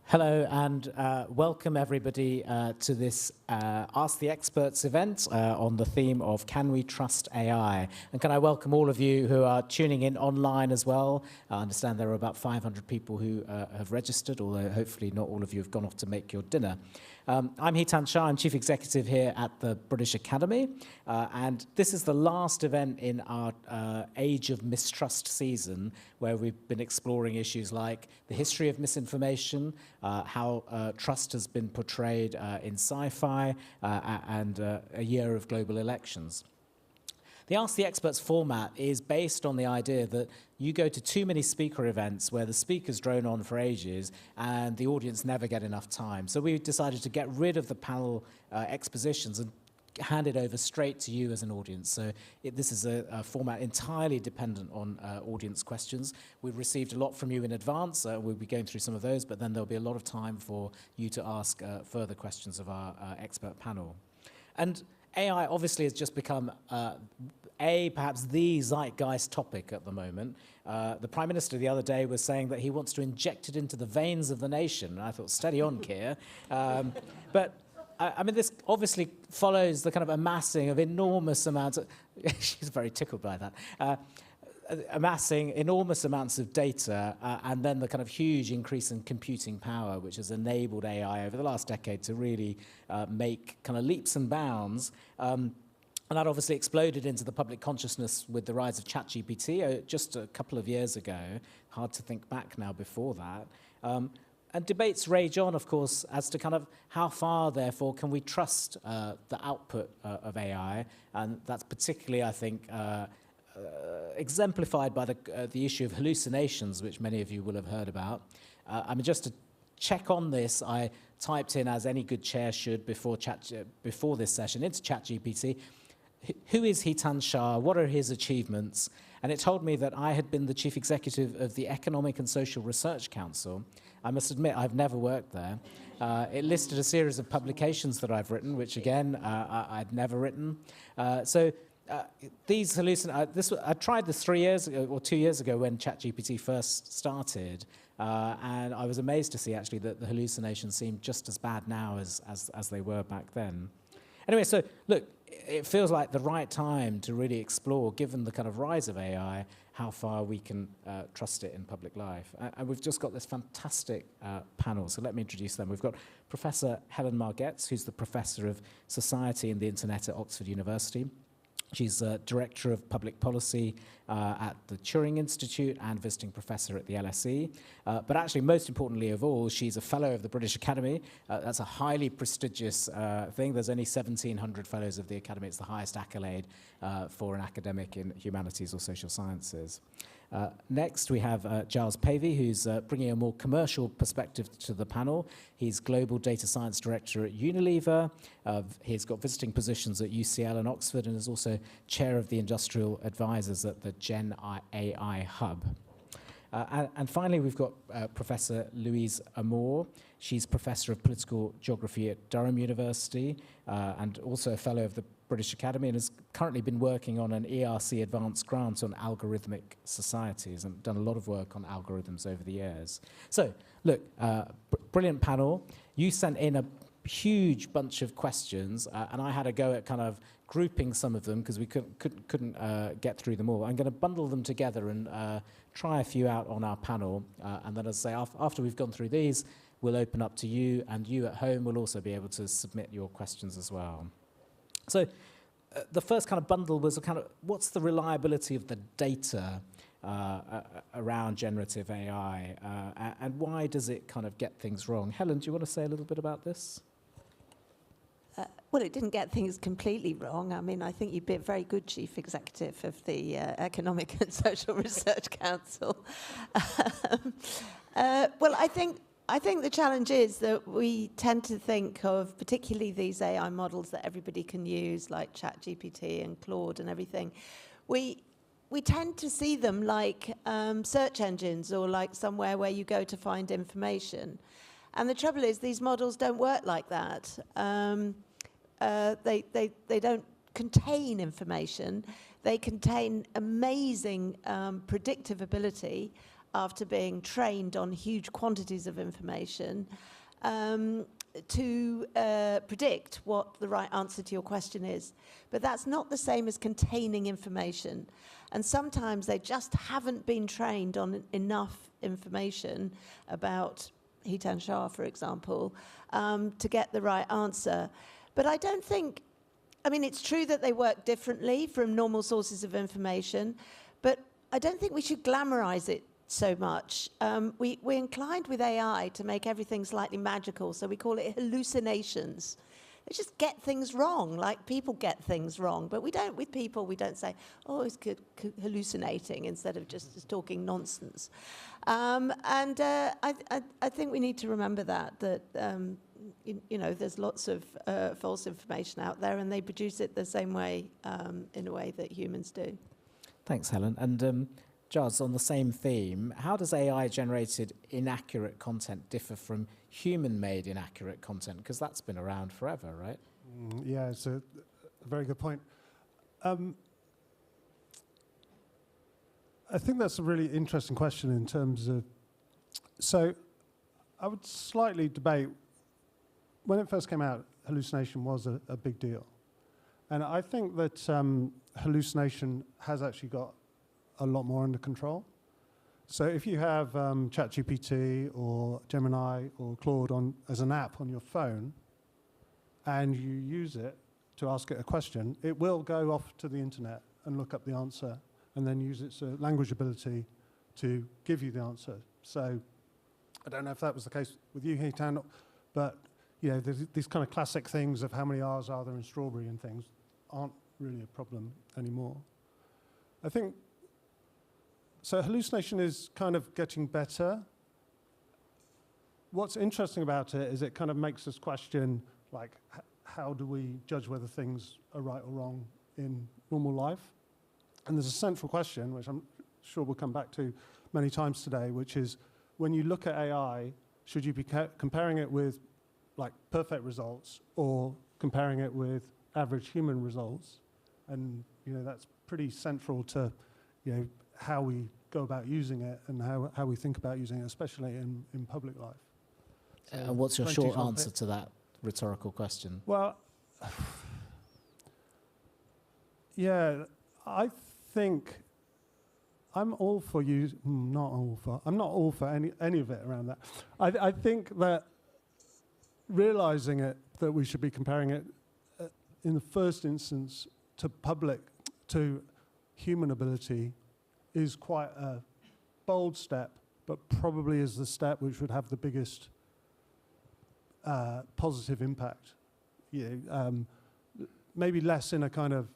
Hello and welcome everybody to this Ask the Experts event on the theme of Can We Trust AI? And can I welcome all of you who are tuning in online as well. I understand there are about 500 people who have registered, although hopefully not all of you have gone off to make your dinner. I'm Hitan Shah, I'm Chief Executive here at the British Academy, and this is the last event in our Age of Mistrust season, where we've been exploring issues like the history of misinformation, how trust has been portrayed in sci-fi, and a year of global elections. The Ask the Experts format is based on the idea that you go to too many speaker events where the speakers drone on for ages and the audience never get enough time. So we decided to get rid of the panel expositions and hand it over straight to you as an audience. So this is a format entirely dependent on audience questions. We've received a lot from you in advance. We'll be going through some of those, but then there'll be a lot of time for you to ask further questions of our expert panel. And AI obviously has just become perhaps the zeitgeist topic at the moment. The Prime Minister the other day was saying that he wants to inject it into the veins of the nation. And I thought, steady on, Keir. But I mean, this obviously follows the kind of amassing of enormous amounts of, she's very tickled by that, amassing enormous amounts of data and then the kind of huge increase in computing power, which has enabled AI over the last decade to really make kind of leaps and bounds. And that obviously exploded into the public consciousness with the rise of ChatGPT just a couple of years ago. Hard to think back now before that. And debates rage on, of course, as to kind of how far, therefore, can we trust the output of AI. And that's particularly, I think, exemplified by the issue of hallucinations, which many of you will have heard about. I mean, just to check on this, I typed in, as any good chair should, before this session, into ChatGPT, who is Hitan Shah? What are his achievements? And it told me that I had been the Chief Executive of the Economic and Social Research Council. I must admit, I've never worked there. It listed a series of publications that I've written, which again, I'd never written. These hallucinations, I tried this 3 years ago, or 2 years ago when ChatGPT first started, and I was amazed to see actually that the hallucinations seem just as bad now as they were back then. Anyway, so look, it feels like the right time to really explore, given the kind of rise of AI, how far we can trust it in public life. And we've just got this fantastic panel, so let me introduce them. We've got Professor Helen Margetts, who's the Professor of Society and the Internet at Oxford University. She's Director of Public Policy at the Turing Institute and visiting professor at the LSE. But actually, most importantly of all, she's a fellow of the British Academy. That's a highly prestigious thing. There's only 1,700 fellows of the Academy. It's the highest accolade for an academic in humanities or social sciences. Next, we have Giles Pavey, who's bringing a more commercial perspective to the panel. He's Global Data Science Director at Unilever. He's got visiting positions at UCL and Oxford, and is also Chair of the Industrial Advisors at the Gen AI Hub. And finally, we've got Professor Louise Amoore. She's Professor of Political Geography at Durham University and also a Fellow of the British Academy, and has currently been working on an ERC advanced grant on algorithmic societies and done a lot of work on algorithms over the years. So, look, brilliant panel. You sent in a huge bunch of questions, and I had a go at kind of grouping some of them because we couldn't get through them all. I'm going to bundle them together and try a few out on our panel, and then, as I say, after we've gone through these, we'll open up to you, and you at home will also be able to submit your questions as well. So the first kind of bundle was a kind of, what's the reliability of the data around generative AI, and why does it kind of get things wrong? Helen, do you want to say a little bit about this? Well, it didn't get things completely wrong. I mean, I think you'd be a very good Chief Executive of the Economic and Social Research Council. Well, I think the challenge is that we tend to think of particularly these AI models that everybody can use, like ChatGPT and Claude and everything. We tend to see them like search engines or like somewhere where you go to find information. And the trouble is these models don't work like that. They don't contain information. They contain amazing predictive ability after being trained on huge quantities of information to predict what the right answer to your question is. But that's not the same as containing information. And sometimes they just haven't been trained on enough information about Hitan Shah, for example, to get the right answer. But I don't think, I mean, it's true that they work differently from normal sources of information, but I don't think we should glamorize it so much. We're inclined with AI to make everything slightly magical, so we call it hallucinations. They just get things wrong, like people get things wrong. But we don't, with people, we don't say, oh, he's hallucinating, instead of just talking nonsense. I think we need to remember that you know, there's lots of false information out there, and they produce it the same way, in a way that humans do. Thanks, Helen. And Giles, on the same theme, how does AI-generated inaccurate content differ from human-made inaccurate content? Because that's been around forever, right? Yeah, it's a very good point. I think that's a really interesting question in terms of... So I would slightly debate, when it first came out, hallucination was a big deal. And I think that hallucination has actually got a lot more under control. So if you have ChatGPT or Gemini or Claude as an app on your phone, and you use it to ask it a question, it will go off to the internet and look up the answer, and then use its language ability to give you the answer. So I don't know if that was the case with you, Hitan, but you know, these kind of classic things of how many R's are there in strawberry and things aren't really a problem anymore. I think, so hallucination is kind of getting better. What's interesting about it is it kind of makes us question, like, how do we judge whether things are right or wrong in normal life? And there's a central question, which I'm sure we'll come back to many times today, which is, when you look at AI, should you be comparing it with like perfect results or comparing it with average human results? And you know, that's pretty central to, you know, how we go about using it and how we think about using it, especially in public life. So And what's your short answer to that rhetorical question? Well, yeah, I think I'm all for you. I'm not all for any of it around that. I think that realizing it, that we should be comparing it in the first instance to human ability is quite a bold step, but probably is the step which would have the biggest positive impact. Maybe less in a kind of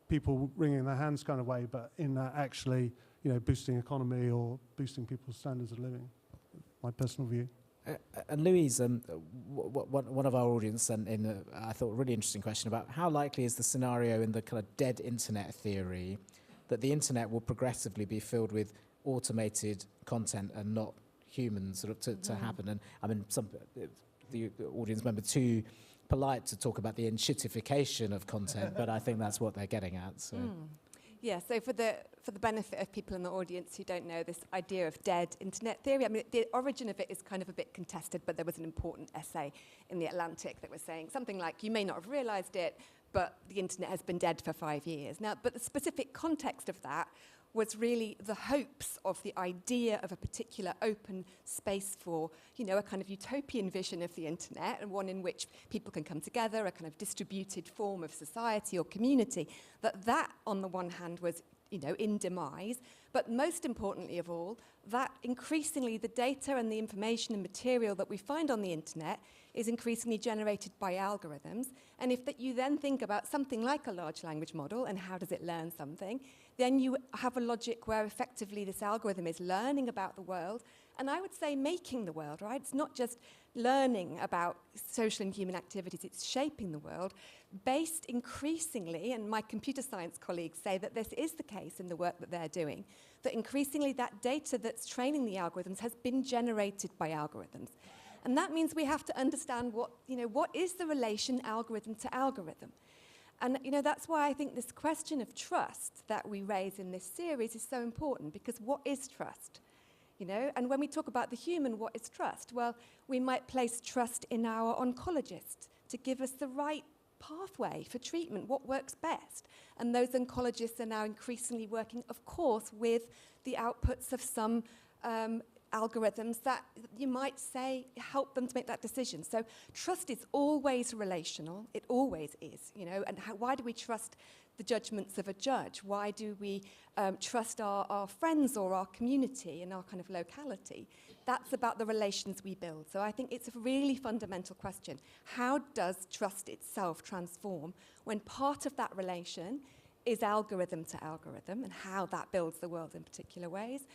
people wringing their hands kind of way, but in actually, you know, boosting economy or boosting people's standards of living. My personal view. And Louise, one of our audience sent in, I thought, a really interesting question about how likely is the scenario in the kind of dead internet theory that the internet will progressively be filled with automated content and not humans sort of to happen. And I mean, the audience member too polite to talk about the enshittification of content, but I think that's what they're getting at. So. Yeah, so for the benefit of people in the audience who don't know this idea of dead internet theory, I mean, the origin of it is kind of a bit contested, but there was an important essay in The Atlantic that was saying something like, you may not have realized it, but the internet has been dead for 5 years. Now, but the specific context of that was really the hopes of the idea of a particular open space for, you know, a kind of utopian vision of the internet, and one in which people can come together, a kind of distributed form of society or community, that on the one hand was, you know, in demise, but most importantly of all, that increasingly the data and the information and material that we find on the internet is increasingly generated by algorithms. And if you then think about something like a large language model and how does it learn something, then you have a logic where effectively this algorithm is learning about the world, and I would say making the world, right? It's not just learning about social and human activities, it's shaping the world, based increasingly, and my computer science colleagues say that this is the case in the work that they're doing, that increasingly that data that's training the algorithms has been generated by algorithms. And that means we have to understand what is the relation algorithm to algorithm. And that's why I think this question of trust that we raise in this series is so important, because what is trust? You know, and when we talk about the human, what is trust? Well, we might place trust in our oncologist to give us the right pathway for treatment, what works best. And those oncologists are now increasingly working, of course, with the outputs of some algorithms that you might say help them to make that decision. So trust is always relational. It always is, you know. And why do we trust the judgments of a judge? Why do we trust our friends or our community and our kind of locality? That's about the relations we build. So I think it's a really fundamental question. How does trust itself transform when part of that relation is algorithm to algorithm and how that builds the world in particular ways?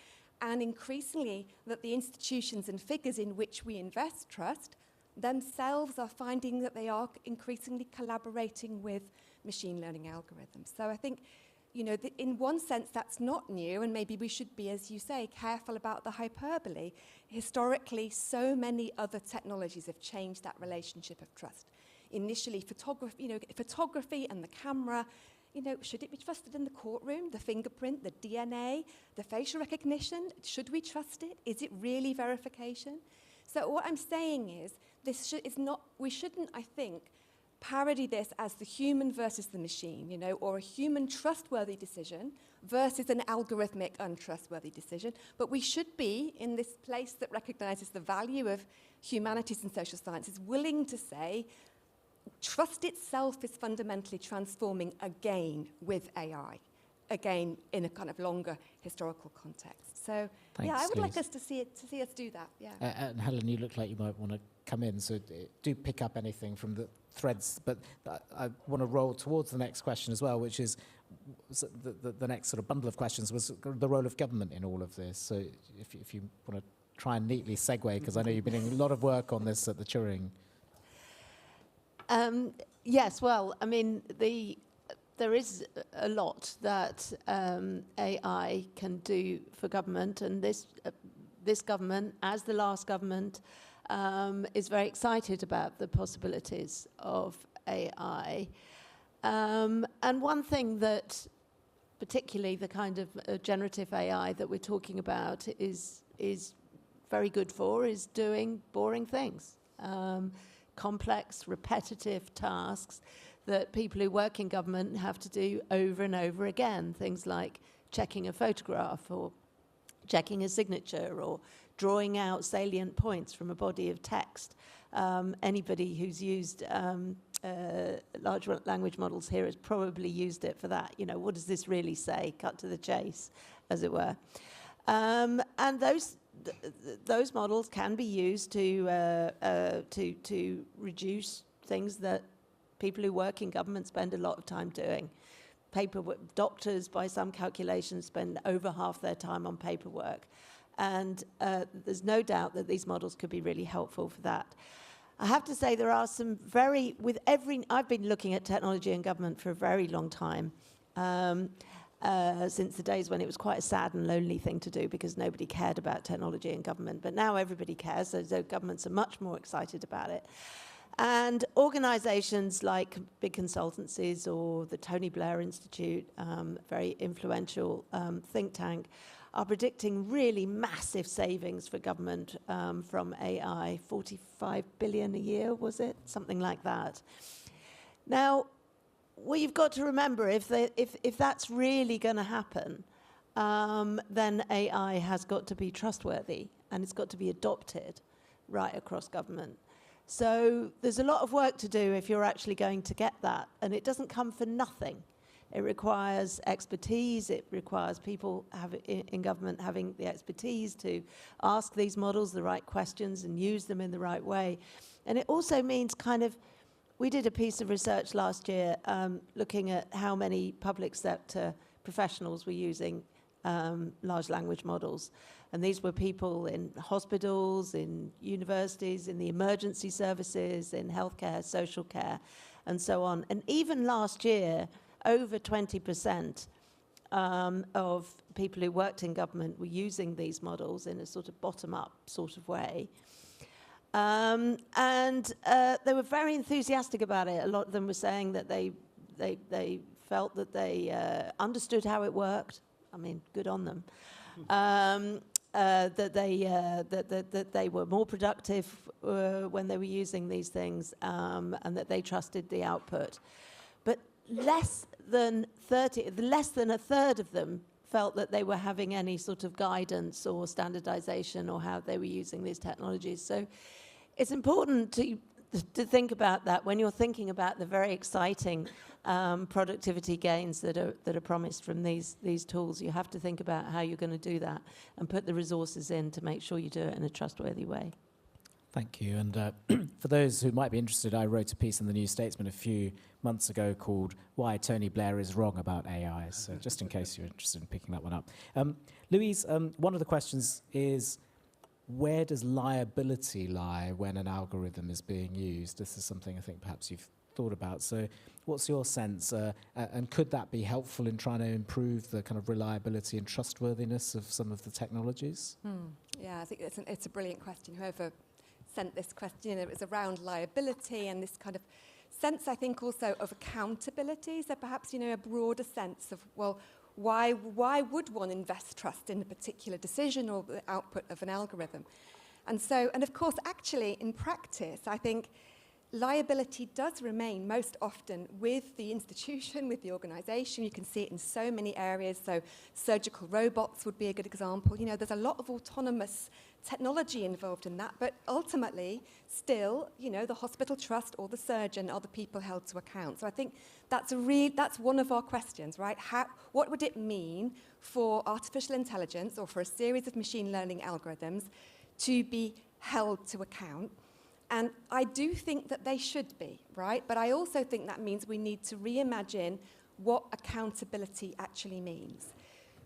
And increasingly, that the institutions and figures in which we invest trust themselves are finding that they are increasingly collaborating with machine learning algorithms. So I think, you know, in one sense, that's not new, and maybe we should be, as you say, careful about the hyperbole. Historically, so many other technologies have changed that relationship of trust. Initially, photography and the camera. You know, should it be trusted in the courtroom? The fingerprint, the DNA, the facial recognition, should we trust it? Is it really verification? So what I'm saying is, we shouldn't, I think, parody this as the human versus the machine, you know, or a human trustworthy decision versus an algorithmic untrustworthy decision. But we should be in this place that recognizes the value of humanities and social sciences, willing to say, trust itself is fundamentally transforming again with AI, again in a kind of longer historical context. So, Thanks, yeah, I would like Louise. us to see us do that. Yeah. And Helen, you look like you might want to come in, so do pick up anything from the threads. But I want to roll towards the next question as well, which is the next sort of bundle of questions was the role of government in all of this. So if you want to try and neatly segue, because I know you've been doing a lot of work on this at the Turing. Yes, well, I mean, there is a lot that AI can do for government, and this government, as the last government, is very excited about the possibilities of AI. And one thing that, particularly the kind of generative AI that we're talking about, is very good for is doing boring things. Complex, repetitive tasks that people who work in government have to do over and over again. Things like checking a photograph or checking a signature or drawing out salient points from a body of text. Anybody who's used large language models here has probably used it for that. You know, what does this really say? Cut to the chase, as it were. And those models can be used to reduce things that people who work in government spend a lot of time doing. Paperwork. Doctors, by some calculations, spend over half their time on paperwork. And there's no doubt that these models could be really helpful for that. I have to say there are some I've been looking at technology in government for a very long time. Since the days when it was quite a sad and lonely thing to do because nobody cared about technology in government. But now everybody cares, so governments are much more excited about it. And organizations like big consultancies or the Tony Blair Institute, very influential think tank, are predicting really massive savings for government from AI, 45 billion a year, was it? Something like that. Now, what you've got to remember, if that's really going to happen, then AI has got to be trustworthy and it's got to be adopted right across government. So there's a lot of work to do if you're actually going to get that, and it doesn't come for nothing. It requires expertise. It requires people in government having the expertise to ask these models the right questions and use them in the right way. And it also means we did a piece of research last year looking at how many public sector professionals were using large language models. And these were people in hospitals, in universities, in the emergency services, in healthcare, social care, and so on. And even last year, over 20% of people who worked in government were using these models in a sort of bottom-up sort of way. And they were very enthusiastic about it. A lot of them were saying that they felt that they understood how it worked. I mean, good on them. that they were more productive when they were using these things, and that they trusted the output. But less than a third of them felt that they were having any sort of guidance or standardization or how they were using these technologies. So it's important to think about that when you're thinking about the very exciting productivity gains that are promised from these tools. You have to think about how you're going to do that and put the resources in to make sure you do it in a trustworthy way. Thank you. And for those who might be interested, I wrote a piece in the New Statesman a few months ago called "Why Tony Blair is Wrong About AI." So just in case you're interested in picking that one up. Louise, one of the questions is, where does liability lie when an algorithm is being used? This is something I think perhaps you've thought about. So what's your sense? And could that be helpful in trying to improve the kind of reliability and trustworthiness of some of the technologies? Yeah, I think it's a brilliant question. Whoever sent this question, it was around liability and this kind of sense, I think, also of accountability. So perhaps, a broader sense of, well, why would one invest trust in a particular decision or the output of an algorithm? And of course, actually, in practice, I think liability does remain most often with the institution, with the organization. You can see it in so many areas. So surgical robots would be a good example. There's a lot of autonomous technology involved in that, but ultimately, still, the hospital trust or the surgeon are the people held to account. So I think that's one of our questions, right? What would it mean for artificial intelligence or for a series of machine learning algorithms to be held to account? And I do think that they should be, right? But I also think that means we need to reimagine what accountability actually means.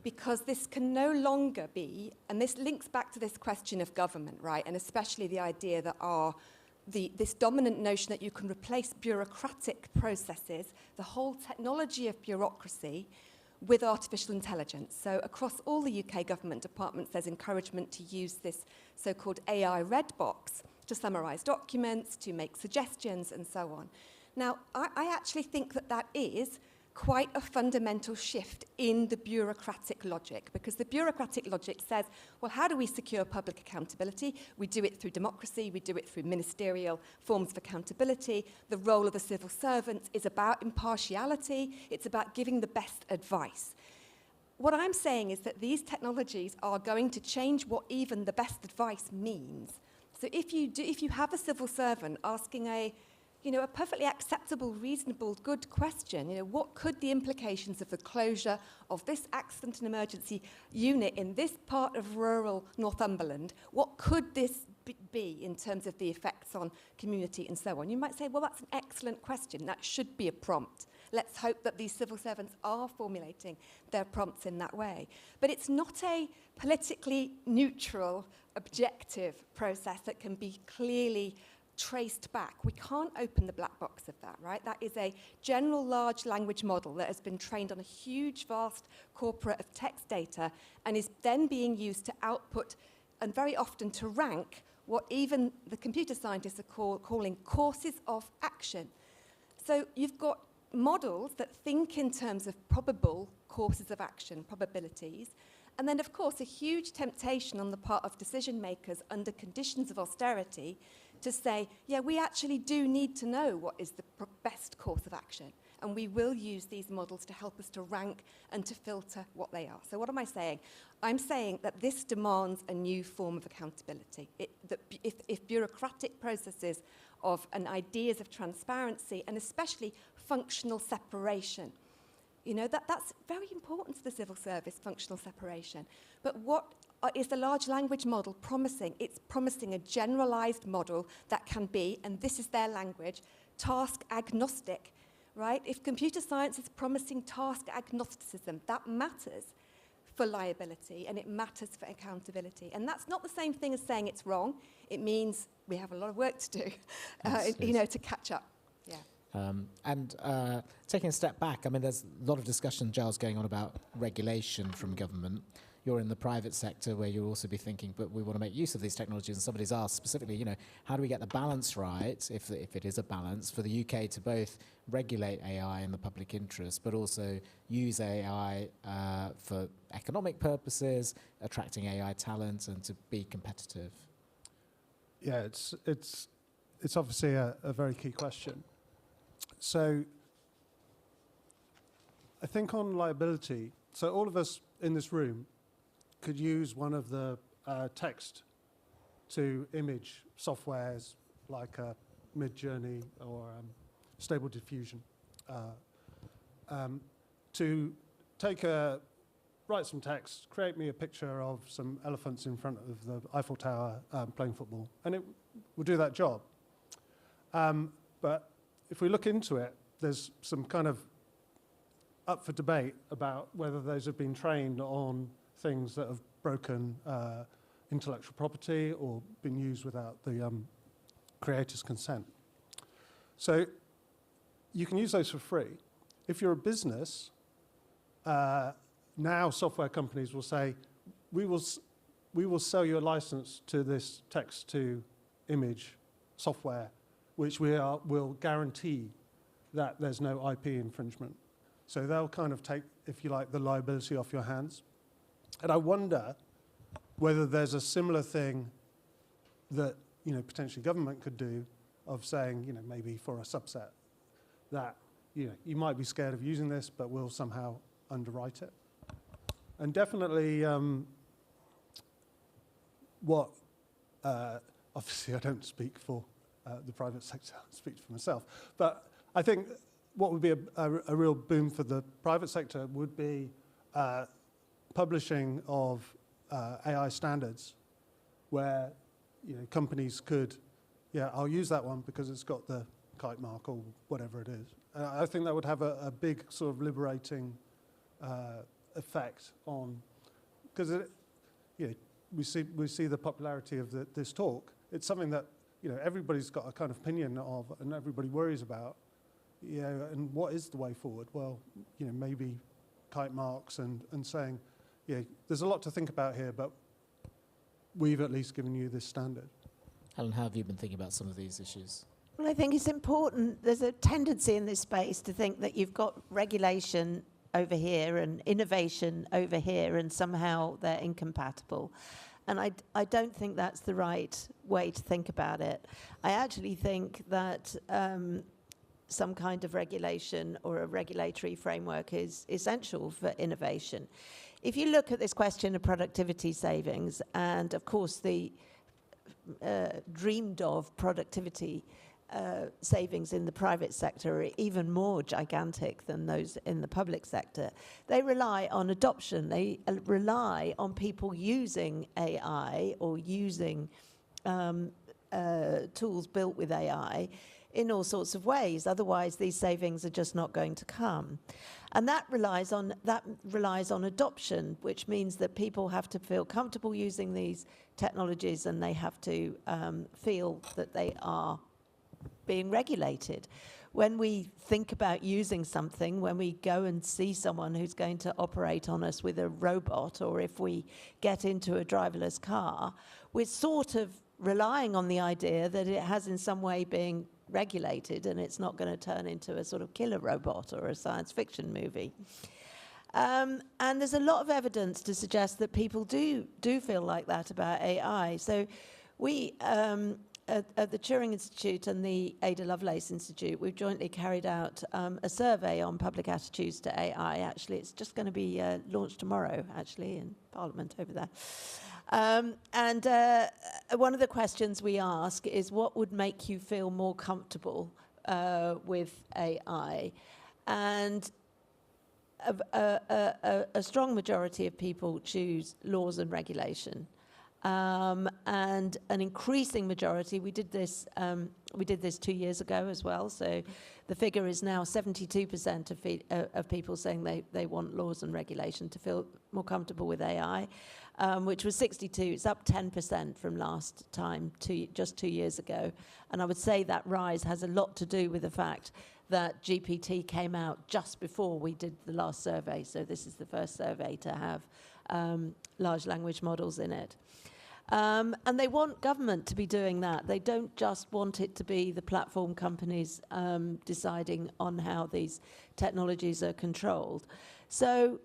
Because this can no longer be, and this links back to this question of government, right? And especially the idea that this dominant notion that you can replace bureaucratic processes, the whole technology of bureaucracy, with artificial intelligence. So across all the UK government departments, there's encouragement to use this so-called AI red box to summarise documents, to make suggestions, and so on. Now, I actually think that is quite a fundamental shift in the bureaucratic logic, because the bureaucratic logic says, well, how do we secure public accountability? We do it through democracy, we do it through ministerial forms of accountability. The role of the civil servant is about impartiality, it's about giving the best advice. What I'm saying is that these technologies are going to change what even the best advice means. So if you have a civil servant asking a perfectly acceptable, reasonable, good question, what could the implications of the closure of this accident and emergency unit in this part of rural Northumberland, what could this be in terms of the effects on community and so on? You might say, well, that's an excellent question. That should be a prompt. Let's hope that these civil servants are formulating their prompts in that way. But it's not a politically neutral, objective process that can be clearly traced back. We can't open the black box of that, right? That is a general large language model that has been trained on a huge, vast corpora of text data and is then being used to output and very often to rank what even the computer scientists are calling courses of action. So you've got models that think in terms of probable courses of action, probabilities, and then, of course, a huge temptation on the part of decision makers under conditions of austerity to say, yeah, we actually do need to know what is the best course of action, and we will use these models to help us to rank and to filter what they are. So what am I saying? I'm saying that this demands a new form of accountability. If bureaucratic processes and ideas of transparency, and especially functional separation, that's very important to the civil service, functional separation. But what is the large language model promising? It's promising a generalized model that can be, and this is their language, task agnostic, right? If computer science is promising task agnosticism, that matters for liability and it matters for accountability. And that's not the same thing as saying it's wrong. It means we have a lot of work to do, to catch up. Yeah. And taking a step back, there's a lot of discussion, Giles, going on about regulation from government. you're in the private sector where you'll also be thinking, but we want to make use of these technologies. And somebody's asked specifically, you know, how do we get the balance right, if it is a balance, for the UK to both regulate AI in the public interest, but also use AI for economic purposes, attracting AI talent, and to be competitive? Yeah, it's obviously a very key question. So I think on liability, so all of us in this room could use one of the text to image softwares like Midjourney or Stable Diffusion to write some text, create me a picture of some elephants in front of the Eiffel Tower playing football, and it will do that job. But if we look into it, there's some kind of up for debate about whether those have been trained on things that have broken intellectual property or been used without the creator's consent. So you can use those for free. If you're a business, now software companies will say, we will sell you a license to this text-to-image software, which will guarantee that there's no IP infringement. So they'll kind of take, if you like, the liability off your hands. And I wonder whether there's a similar thing that, you know, potentially government could do, of saying, you know, maybe for a subset that, you know, you might be scared of using this, but we'll somehow underwrite it. And definitely obviously I don't speak for the private sector, I speak for myself, but I think what would be a real boom for the private sector would be publishing of AI standards where, you know, companies could, yeah, I'll use that one because it's got the kite mark or whatever it is. I think that would have a big sort of liberating effect on, because you know, we see the popularity of this talk. It's something that, you know, everybody's got a kind of opinion of, and everybody worries about. You know, and what is the way forward? Well, you know, maybe kite marks and saying, yeah, there's a lot to think about here, but we've at least given you this standard. Helen, how have you been thinking about some of these issues? Well, I think it's important. There's a tendency in this space to think that you've got regulation over here and innovation over here, and somehow they're incompatible. And I don't think that's the right way to think about it. I actually think that some kind of regulation or a regulatory framework is essential for innovation. If you look at this question of productivity savings, and of course the dreamed of productivity savings in the private sector are even more gigantic than those in the public sector. They rely on adoption. They rely on people using AI or using tools built with AI in all sorts of ways. Otherwise, these savings are just not going to come. And that relies on adoption, which means that people have to feel comfortable using these technologies, and they have to feel that they are being regulated. When we think about using something, when we go and see someone who's going to operate on us with a robot, or if we get into a driverless car, we're sort of relying on the idea that it has in some way being regulated, and it's not going to turn into a sort of killer robot or a science fiction movie. And there's a lot of evidence to suggest that people do feel like that about AI. So we, at the Turing Institute and the Ada Lovelace Institute, we've jointly carried out a survey on public attitudes to AI. Actually, it's just going to be launched tomorrow, actually, in Parliament over there. And one of the questions we ask is, what would make you feel more comfortable with AI? And a strong majority of people choose laws and regulation. And an increasing majority, we did this 2 years ago as well, so the figure is now 72% of people saying they want laws and regulation to feel more comfortable with AI, which was 62. It's up 10% from last time, just 2 years ago. And I would say that rise has a lot to do with the fact that GPT came out just before we did the last survey, so this is the first survey to have large language models in it. And they want government to be doing that. They don't just want it to be the platform companies deciding on how these technologies are controlled. So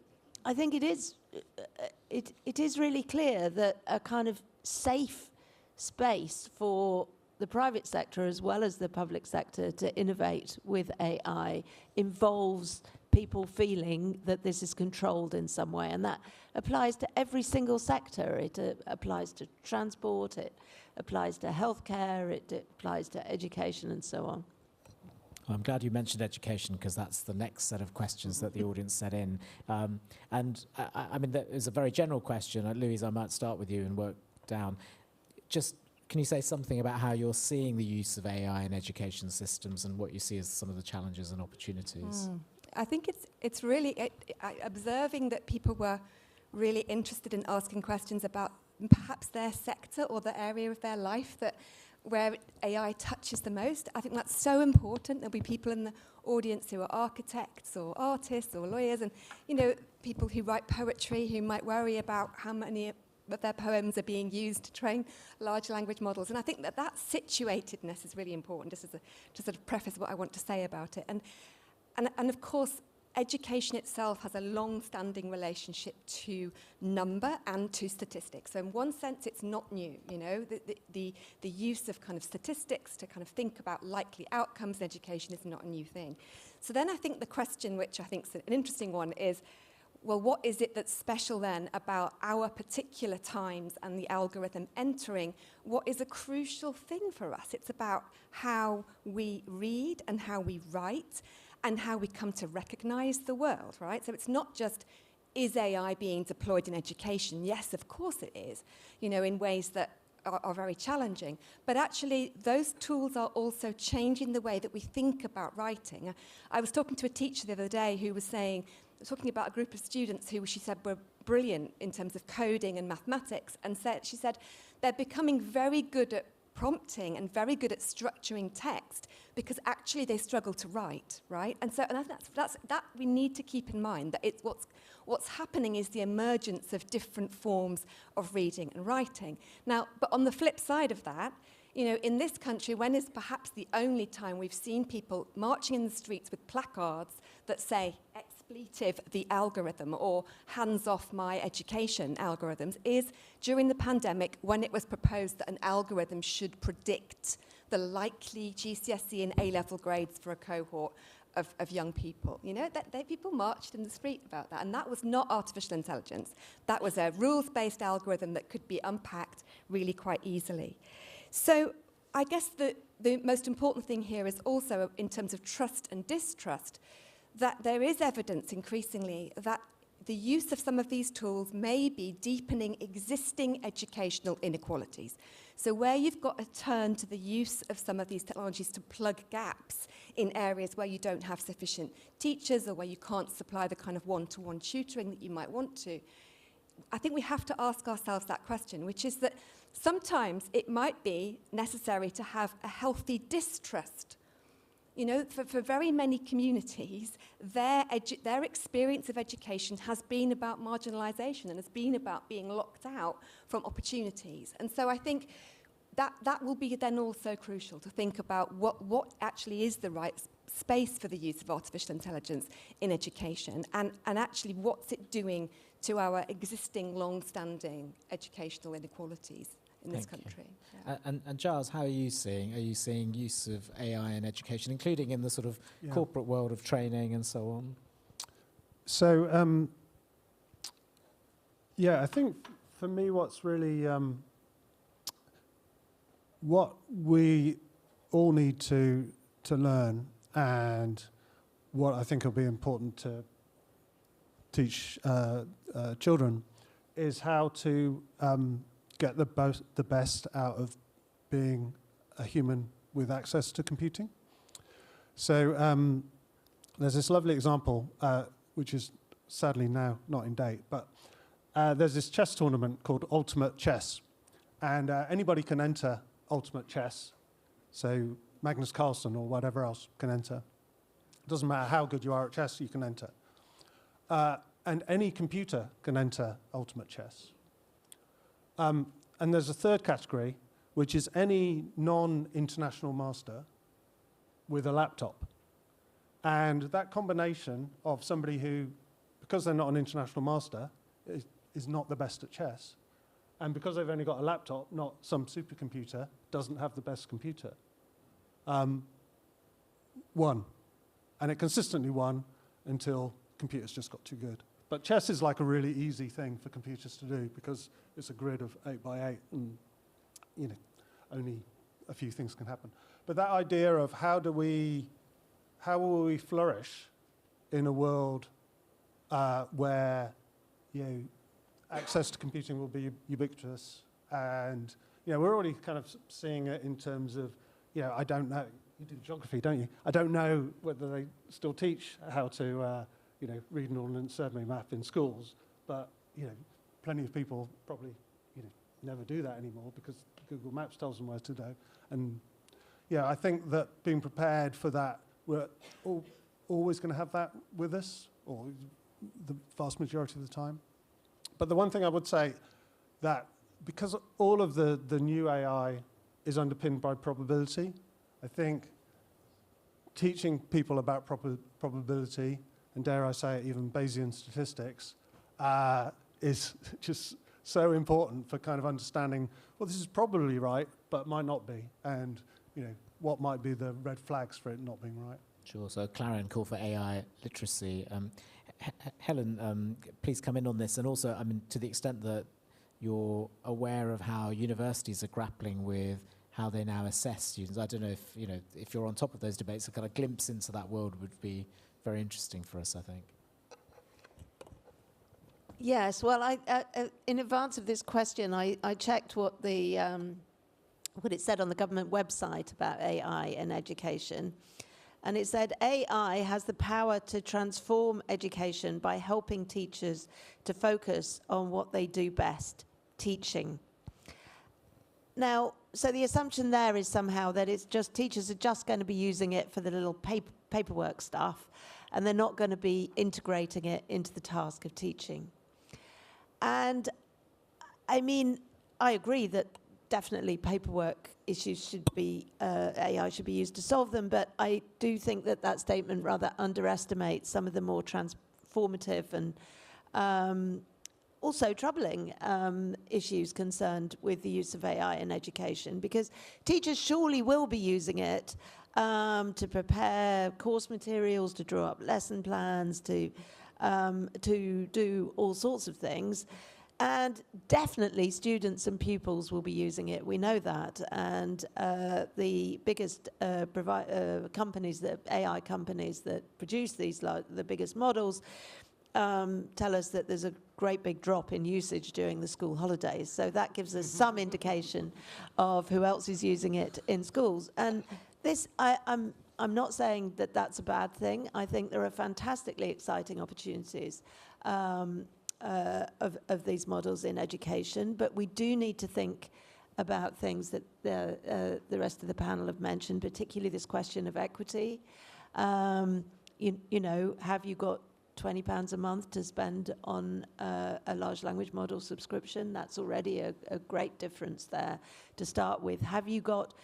I think it is really clear that a kind of safe space for the private sector as well as the public sector to innovate with AI involves people feeling that this is controlled in some way, and that applies to every single sector. It applies to transport, it applies to healthcare, it applies to education and so on. I'm glad you mentioned education, because that's the next set of questions that the audience set in. And I mean, that is a very general question. Louise, I might start with you and work down. Just, can you say something about how you're seeing the use of AI in education systems and what you see as some of the challenges and opportunities? I think it's really observing that people were really interested in asking questions about perhaps their sector or the area of their life where AI touches the most. I think that's so important. There'll be people in the audience who are architects or artists or lawyers, and people who write poetry who might worry about how many of their poems are being used to train large language models. And I think that situatedness is really important, just to sort of preface what I want to say about it. And of course, education itself has a long-standing relationship to number and to statistics. So in one sense, it's not new. The use of kind of statistics to kind of think about likely outcomes in education is not a new thing. So then I think the question, which I think is an interesting one, is, well, what is it that's special then about our particular times and the algorithm entering what is a crucial thing for us? It's about how we read and how we write and how we come to recognize the world, right? So it's not just, is AI being deployed in education? Yes, of course it is, in ways that are very challenging. But actually, those tools are also changing the way that we think about writing. I was talking to a teacher the other day who was talking about a group of students who she said were brilliant in terms of coding and mathematics, and she said they're becoming very good at prompting and very good at structuring text because actually they struggle to write, right? And that's we need to keep in mind, that it's what's happening is the emergence of different forms of reading and writing. Now, but on the flip side of that, in this country, when is perhaps the only time we've seen people marching in the streets with placards that say expletive the algorithm or hands off my education algorithms, is during the pandemic, when it was proposed that an algorithm should predict the likely GCSE and A-level grades for a cohort of young people. People marched in the street about that, and that was not artificial intelligence. That was a rules-based algorithm that could be unpacked really quite easily. So I guess the most important thing here is also, in terms of trust and distrust, that there is evidence increasingly that the use of some of these tools may be deepening existing educational inequalities. So where you've got a turn to the use of some of these technologies to plug gaps in areas where you don't have sufficient teachers or where you can't supply the kind of one-to-one tutoring that you might want to, I think we have to ask ourselves that question, which is that sometimes it might be necessary to have a healthy distrust. For very many communities, their experience of education has been about marginalisation and has been about being locked out from opportunities. And so I think that will be then also crucial to think about what actually is the right space for the use of artificial intelligence in education, and actually what's it doing to our existing long-standing educational inequalities in this country. Yeah. And Giles, how are you seeing? Are you seeing use of AI in education, including in the sort of corporate world of training and so on? So, I think for me what's really, what we all need to learn, and what I think will be important to teach children, is how to get the best out of being a human with access to computing. So there's this lovely example, which is sadly now not in date, but there's this chess tournament called Ultimate Chess, and anybody can enter Ultimate Chess. So Magnus Carlsen or whatever else can enter. It doesn't matter how good you are at chess, you can enter. and any computer can enter ultimate chess. And there's a third category, which is any non-international master with a laptop. And that combination of somebody who, because they're not an international master, is not the best at chess, and because they've only got a laptop, not some supercomputer, doesn't have the best computer, won. And it consistently won until computers just got too good. But chess is like a really easy thing for computers to do because it's a grid of 8 by 8 and, you know, only a few things can happen. But that idea of how will we flourish in a world where, you know, access to computing will be ubiquitous, and, you know, we're already kind of seeing it in terms of, you know, I don't know, you do geography, don't you? I don't know whether they still teach how to, you know, read an ordnance survey map in schools, but, you know, plenty of people probably, you know, never do that anymore because Google Maps tells them where to go. And, yeah, I think that being prepared for that, we're always going to have that with us, or the vast majority of the time. But the one thing I would say, that because all of the new AI is underpinned by probability, I think teaching people about probability, and dare I say it, even Bayesian statistics, is just so important for kind of understanding, well, this is probably right, but might not be, and, you know, what might be the red flags for it not being right. Sure. So, Clarion call for AI literacy. Helen, please come in on this, and also, I mean, to the extent that you're aware of how universities are grappling with how they now assess students. I don't know if, you know, if you're on top of those debates, a kind of glimpse into that world would be very interesting for us, I think. Yes, well, in advance of this question, I checked what it said on the government website about AI in education. And it said AI has the power to transform education by helping teachers to focus on what they do best, teaching. Now, so the assumption there is somehow that it's just teachers are just going to be using it for the little paperwork stuff, and they're not going to be integrating it into the task of teaching. And I mean, I agree that definitely paperwork issues should be, AI should be used to solve them, but I do think that that statement rather underestimates some of the more transformative and also troubling issues concerned with the use of AI in education, because teachers surely will be using it to prepare course materials, to draw up lesson plans, to do all sorts of things. And definitely students and pupils will be using it. We know that. And the biggest companies, the AI companies that produce these, like the biggest models, tell us that there's a great big drop in usage during the school holidays. So that gives us some indication of who else is using it in schools. And this, I'm not saying that that's a bad thing. I think there are fantastically exciting opportunities of these models in education, but we do need to think about things that the rest of the panel have mentioned, particularly this question of equity. You know, have you got £20 a month to spend on a large language model subscription? That's already a great difference there to start with. Have you got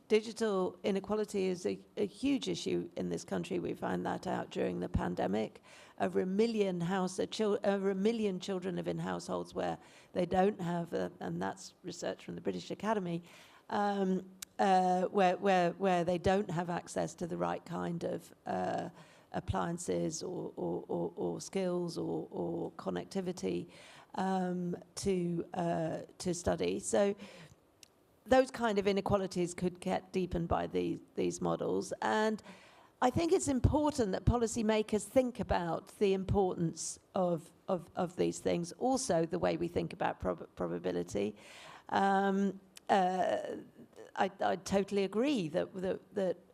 digital inequality is a huge issue in this country. We found that out during the pandemic. Over a million children live in households where they don't have, and that's research from the British Academy, where they don't have access to the right kind of appliances or skills or connectivity to study. So those kind of inequalities could get deepened by these models. And I think it's important that policymakers think about the importance of these things, also the way we think about probability. I totally agree that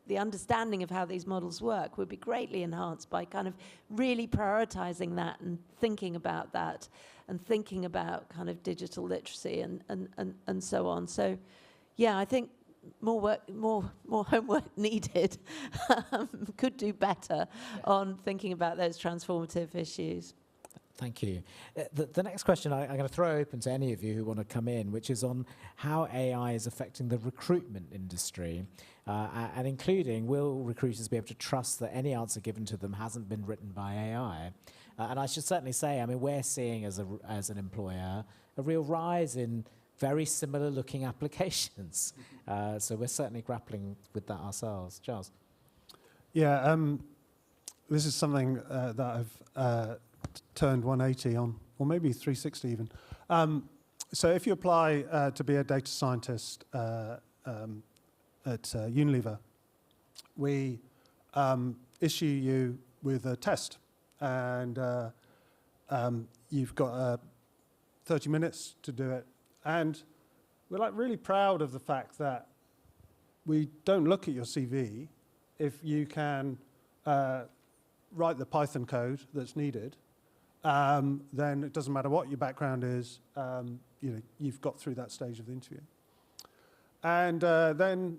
the understanding of how these models work would be greatly enhanced by kind of really prioritizing that and thinking about that and thinking about kind of digital literacy and so on. So, yeah, I think more homework needed. Could do better on thinking about those transformative issues. Thank you. The next question I'm going to throw open to any of you who want to come in, which is on how AI is affecting the recruitment industry, and including, will recruiters be able to trust that any answer given to them hasn't been written by AI? And I should certainly say, I mean, we're seeing as an employer a real rise in very similar looking applications. So we're certainly grappling with that ourselves. Giles? Yeah, this is something that I've turned 180 on, or maybe 360 even. So if you apply to be a data scientist at Unilever, we issue you with a test, and you've got 30 minutes to do it. And we're like really proud of the fact that we don't look at your CV if you can write the Python code that's needed. Then it doesn't matter what your background is, you've got through that stage of the interview. And then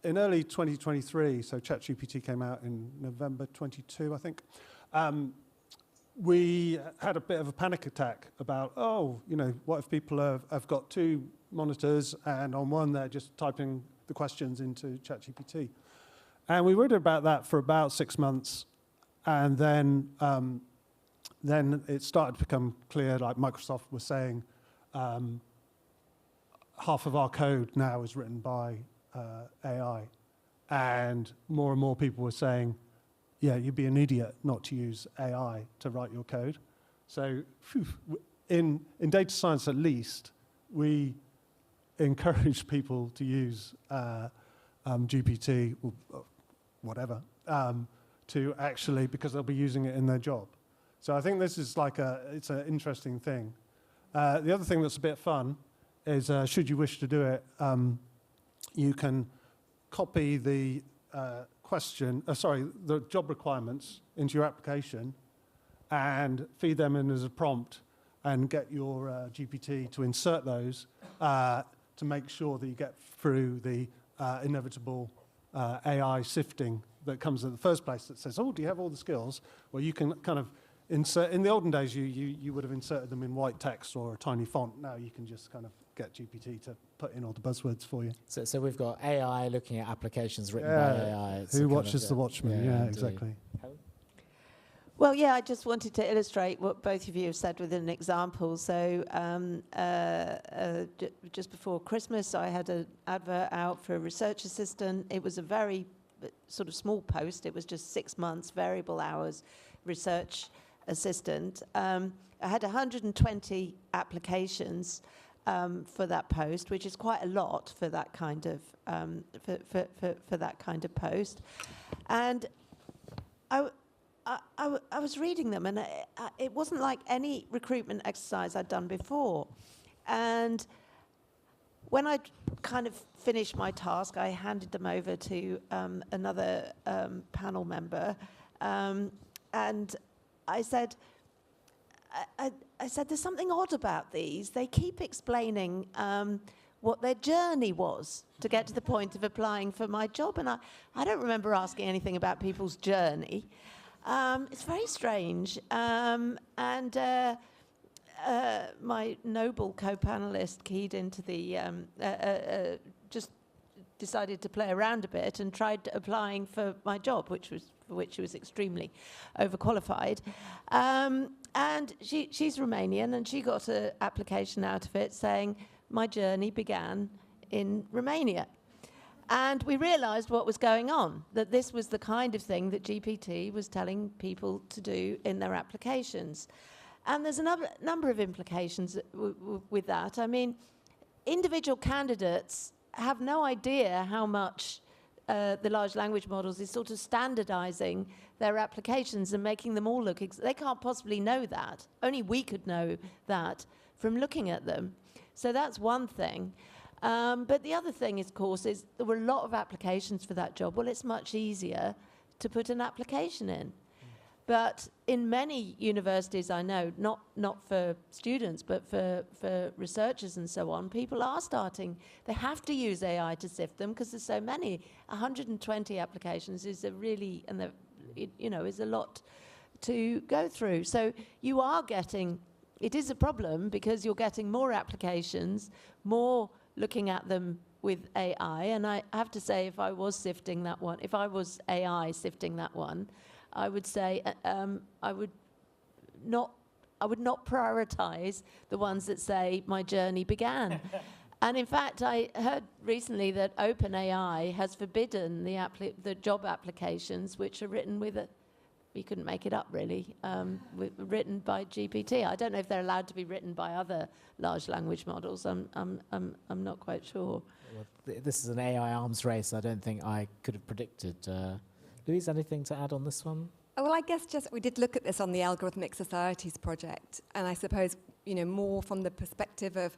in early 2023, so ChatGPT came out in November 22, I think, we had a bit of a panic attack about, what if people have got two monitors and on one they're just typing the questions into ChatGPT. And we worried about that for about 6 months. And then it started to become clear, like Microsoft was saying, half of our code now is written by AI. And more people were saying, yeah, you'd be an idiot not to use AI to write your code. So in data science, at least, we encourage people to use GPT or whatever to actually, because they'll be using it in their job. So I think this is it's an interesting thing. The other thing that's a bit fun is, should you wish to do it, you can copy the the job requirements into your application and feed them in as a prompt and get your GPT to insert those to make sure that you get through the inevitable AI sifting that comes in the first place that says, oh, do you have all the skills? Well, you can kind of insert, in the olden days, you would have inserted them in white text or a tiny font. Now you can just kind of get GPT to put in all the buzzwords for you. So we've got AI looking at applications written by AI. It's Who watches The Watchmen? Yeah, exactly. Well, yeah, I just wanted to illustrate what both of you have said with an example. So just before Christmas, I had an advert out for a research assistant. It was a very sort of small post. It was just 6 months, variable hours, research assistant. I had 120 applications for that post, which is quite a lot for that kind of for that kind of post. And I was reading them, and it wasn't like any recruitment exercise I'd done before. And when I kind of finished my task, I handed them over to another panel member, and I said, there's something odd about these. They keep explaining what their journey was to get to the point of applying for my job, and I don't remember asking anything about people's journey. It's very strange. My noble co-panelist keyed into the, just decided to play around a bit and tried applying for my job, for which she was extremely overqualified. And she's Romanian, and she got an application out of it saying, my journey began in Romania. And we realized what was going on, that this was the kind of thing that GPT was telling people to do in their applications. And there's a number of implications with that. I mean, individual candidates have no idea how much the large language models is sort of standardizing their applications and making them all look, they can't possibly know that. Only we could know that from looking at them. So that's one thing. But the other thing, of course, is there were a lot of applications for that job. Well, it's much easier to put an application in. But in many universities, I know, not for students, but for researchers and so on, people are starting, they have to use AI to sift them because there's so many. 120 applications is a really, and is a lot to go through. So you are getting, it is a problem because you're getting more applications, more looking at them with AI. And I have to say, if I was sifting that one, if I was AI sifting that one, I would say I would not prioritize the ones that say my journey began. And in fact, I heard recently that OpenAI has forbidden the job applications which are written with you couldn't make it up really, written by GPT. I don't know if they're allowed to be written by other large language models. I'm not quite sure. Well, this is an AI arms race I don't think I could have predicted. Louise, anything to add on this one? Oh, well, I guess just we did look at this on the Algorithmic Societies project, and I suppose, more from the perspective of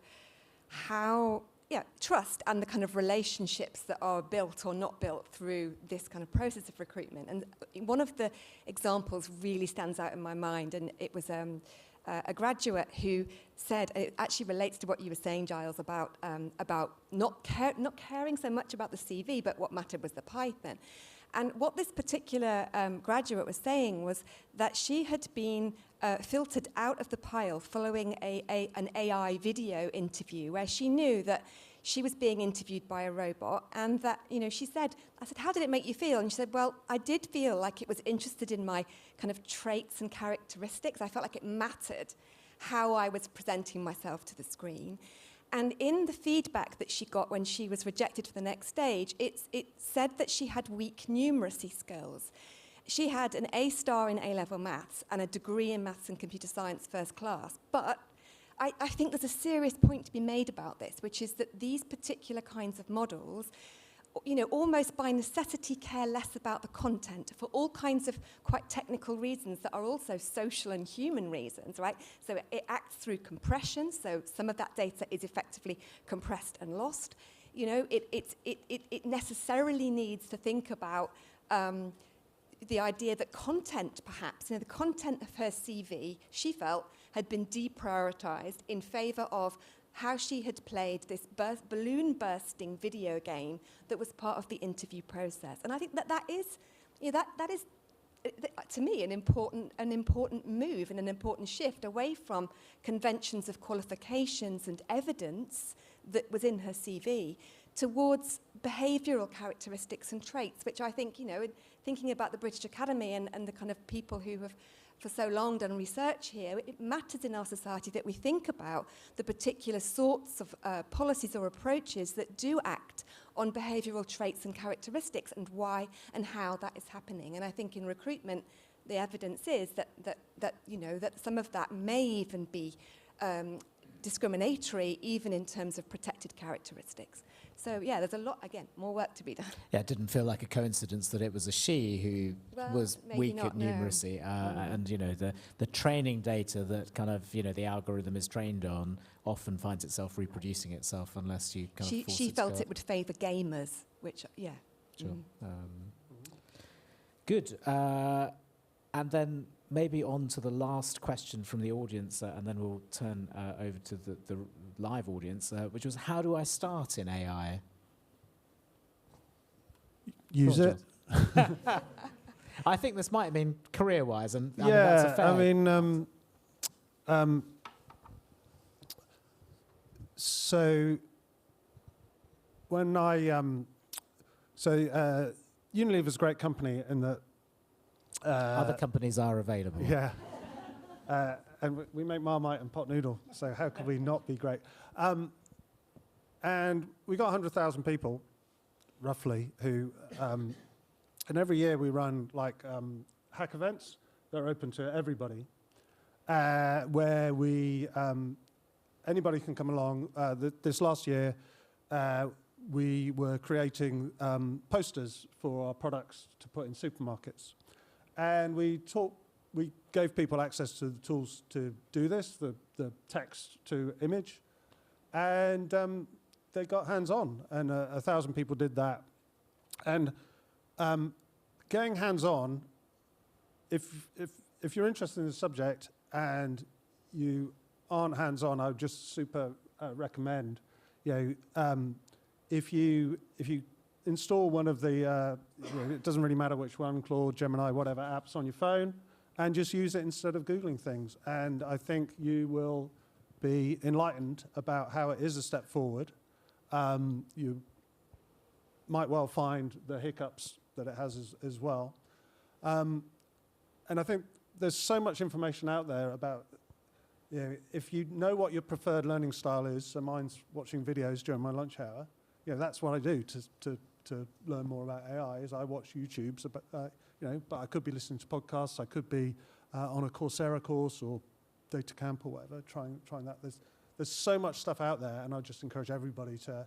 how, trust and the kind of relationships that are built or not built through this kind of process of recruitment. And one of the examples really stands out in my mind, and it was a graduate who said, and it actually relates to what you were saying, Giles, about not caring so much about the CV, but what mattered was the Python. And what this particular graduate was saying was that she had been filtered out of the pile following an AI video interview where she knew that she was being interviewed by a robot, and that, she said, I said, how did it make you feel? And she said, well, I did feel like it was interested in my kind of traits and characteristics. I felt like it mattered how I was presenting myself to the screen. And in the feedback that she got when she was rejected for the next stage, it said that she had weak numeracy skills. She had an A star in A-level maths and a degree in maths and computer science first class. But I think there's a serious point to be made about this, which is that these particular kinds of models, almost by necessity care less about the content for all kinds of quite technical reasons that are also social and human reasons, right? So it acts through compression, so some of that data is effectively compressed and lost. It necessarily needs to think about the idea that content, perhaps, the content of her CV, she felt, had been deprioritized in favor of how she had played this balloon-bursting video game that was part of the interview process. And I think that is, to me, an important move and an important shift away from conventions of qualifications and evidence that was in her CV towards behavioural characteristics and traits, which I think, thinking about the British Academy and the kind of people who have for so long done research here, it matters in our society that we think about the particular sorts of policies or approaches that do act on behavioural traits and characteristics and why and how that is happening. And I think in recruitment, the evidence is that some of that may even be discriminatory, even in terms of protected characteristics. So, there's a lot, again, more work to be done. Yeah, it didn't feel like a coincidence that it was a she who was weak at numeracy. And, the training data that kind of, the algorithm is trained on often finds itself reproducing itself unless you kind of force She it felt it would favour gamers, which, Sure. Good. And then maybe on to the last question from the audience, and then we'll turn over to the live audience, which was, how do I start in AI? Use it. I think this might mean career-wise, and I mean, that's a fair... So when Unilever's a great company in that other companies are available. Yeah. And we make Marmite and pot noodle, so how could we not be great? And we got 100,000 people, roughly, who, and every year we run hack events that are open to everybody, where we, anybody can come along. This last year, we were creating posters for our products to put in supermarkets. And we gave people access to the tools to do this, the text to image, and they got hands-on, and 1,000 people did that. And getting hands-on, if you're interested in the subject and you aren't hands-on, I would just super recommend, if you install one of the, it doesn't really matter which one, Claude, Gemini, whatever apps on your phone, and just use it instead of Googling things. And I think you will be enlightened about how it is a step forward. You might well find the hiccups that it has as well. And I think there's so much information out there about, you know, if you know what your preferred learning style is, so mine's watching videos during my lunch hour, you know, that's what I do to learn more about AI, is I watch YouTubes, you know, but I could be listening to podcasts, I could be on a Coursera course or data camp or whatever, trying that. There's so much stuff out there, and I just encourage everybody to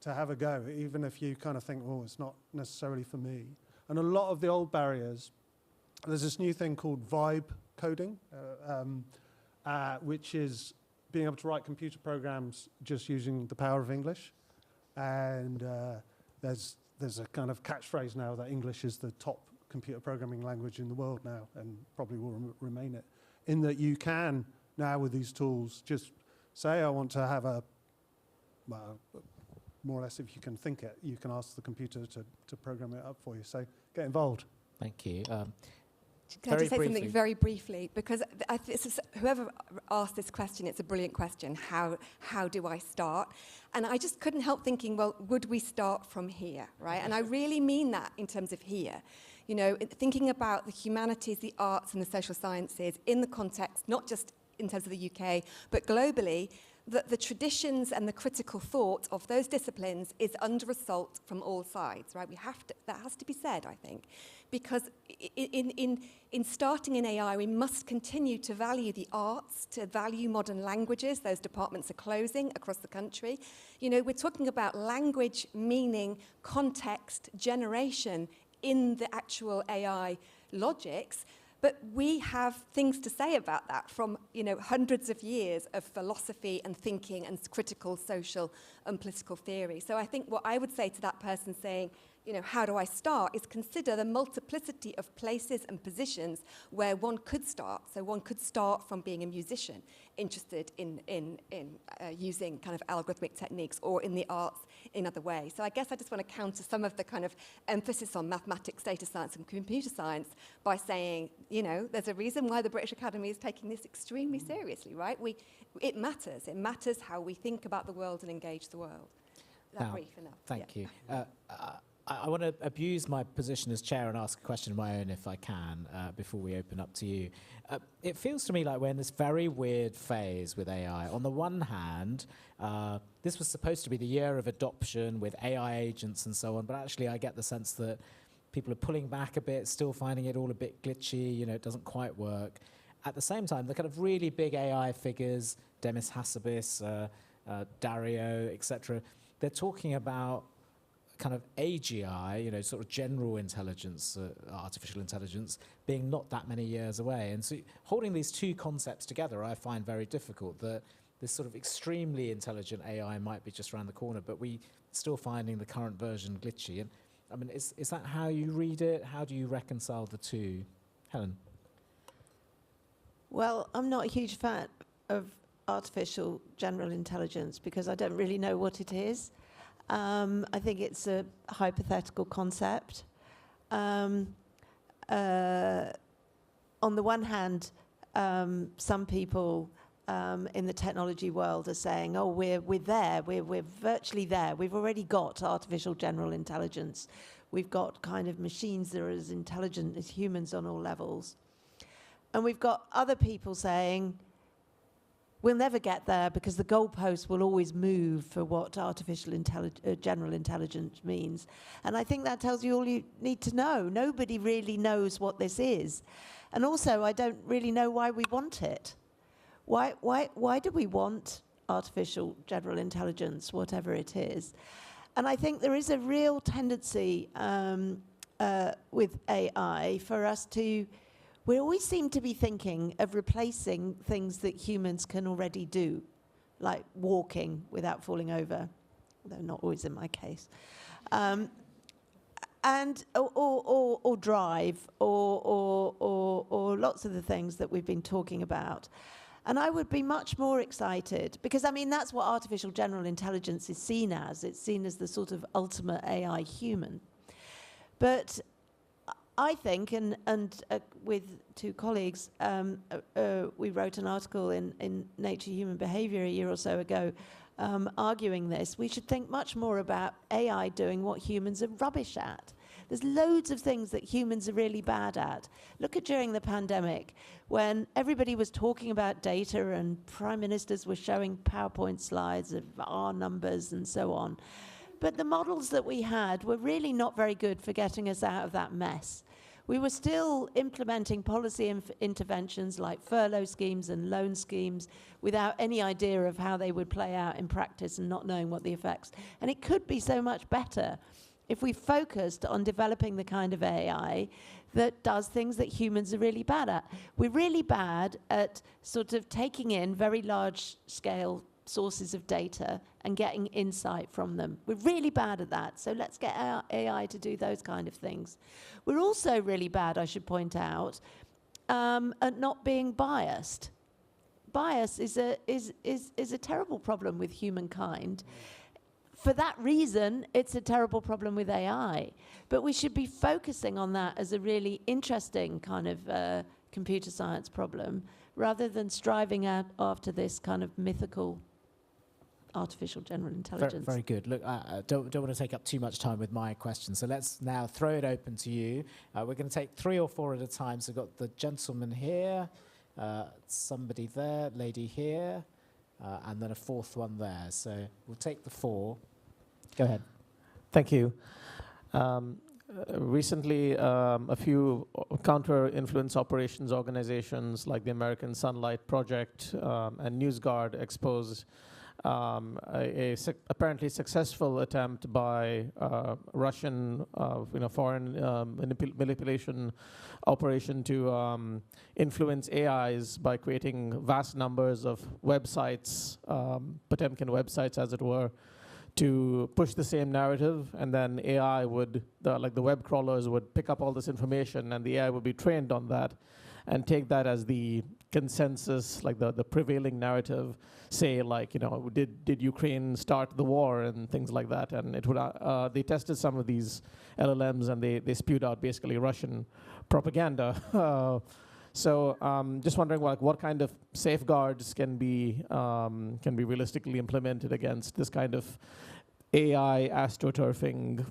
have a go, even if you kind of think, oh, it's not necessarily for me. And a lot of the old barriers, there's this new thing called vibe coding, which is being able to write computer programs just using the power of English. And there's a kind of catchphrase now that English is the top computer programming language in the world now, and probably will remain it, in that you can now with these tools just say, I want to have well, more or less, if you can think it, you can ask the computer to program it up for you. So get involved. Thank you. Can I just say something very briefly? Because whoever asked this question, it's a brilliant question. How do I start? And I just couldn't help thinking, well, would we start from here, right? And I really mean that in terms of here. You know, thinking about the humanities, the arts, and the social sciences in the context, not just in terms of the UK, but globally, that the traditions and the critical thought of those disciplines is under assault from all sides, right? That has to be said, I think, because in starting in AI, we must continue to value the arts, to value modern languages. Those departments are closing across the country. You know, we're talking about language, meaning, context, generation in the actual AI logics. But we have things to say about that from, you know, hundreds of years of philosophy and thinking and critical social and political theory. So I think what I would say to that person saying, you know, how do I start, is consider the multiplicity of places and positions where one could start. So one could start from being a musician, interested in using kind of algorithmic techniques, or in the arts in other ways. So I guess I just want to counter some of the kind of emphasis on mathematics, data science, and computer science by saying, you know, there's a reason why the British Academy is taking this extremely seriously, right? It matters. It matters how we think about the world and engage the world. Is that brief enough? Thank you. I want to abuse my position as chair and ask a question of my own, if I can, before we open up to you. It feels to me like we're in this very weird phase with AI. On the one hand, this was supposed to be the year of adoption with AI agents and so on, but actually I get the sense that people are pulling back a bit, still finding it all a bit glitchy, you know, it doesn't quite work. At the same time, the kind of really big AI figures, Demis Hassabis, Dario, etc., they're talking about kind of AGI, you know, sort of general intelligence, artificial intelligence, being not that many years away. And so holding these two concepts together, I find very difficult. That this sort of extremely intelligent AI might be just around the corner, but we still finding the current version glitchy. And I mean, is that how you read it? How do you reconcile the two? Helen? Well, I'm not a huge fan of artificial general intelligence because I don't really know what it is. I think it's a hypothetical concept. On the one hand, some people in the technology world are saying, oh, we're there, we're virtually there. We've already got artificial general intelligence. We've got kind of machines that are as intelligent as humans on all levels. And we've got other people saying, we'll never get there because the goalposts will always move for what artificial general intelligence means. And I think that tells you all you need to know. Nobody really knows what this is. And also, I don't really know why we want it. Why do we want artificial general intelligence, whatever it is? And I think there is a real tendency with AI for us to... We always seem to be thinking of replacing things that humans can already do, like walking without falling over, though not always in my case, and or drive, or lots of the things that we've been talking about. And I would be much more excited, because I mean that's what artificial general intelligence is seen as. It's seen as the sort of ultimate AI human. But I think, and with two colleagues, we wrote an article in Nature Human Behaviour a year or so ago arguing this. We should think much more about AI doing what humans are rubbish at. There's loads of things that humans are really bad at. Look at during the pandemic, when everybody was talking about data and prime ministers were showing PowerPoint slides of R numbers and so on. But the models that we had were really not very good for getting us out of that mess. We were still implementing policy interventions like furlough schemes and loan schemes without any idea of how they would play out in practice and not knowing what the effects. And it could be so much better if we focused on developing the kind of AI that does things that humans are really bad at. We're really bad at sort of taking in very large scale sources of data and getting insight from them. We're really bad at that, so let's get our AI to do those kind of things. We're also really bad, I should point out, at not being biased. Bias is a terrible problem with humankind. For that reason, it's a terrible problem with AI. But we should be focusing on that as a really interesting kind of computer science problem, rather than striving after this kind of mythical artificial general intelligence. Very good. Look, I don't want to take up too much time with my question, so let's now throw it open to you. We're going to take 3 or 4 at a time. So we've got the gentleman here, somebody there, lady here, and then a 4th one there. So we'll take the 4. Go ahead. Thank you. Recently, a few counter-influence operations organizations like the American Sunlight Project and NewsGuard exposed apparently successful attempt by Russian, foreign manipulation operation to influence AIs by creating vast numbers of websites, Potemkin websites, as it were, to push the same narrative, and then AI would, like the web crawlers would pick up all this information, and the AI would be trained on that and take that as the consensus, like the prevailing narrative, say like, did Ukraine start the war and things like that. And it would, they tested some of these LLMs and they spewed out basically Russian propaganda. So just wondering what kind of safeguards can be realistically implemented against this kind of AI astroturfing.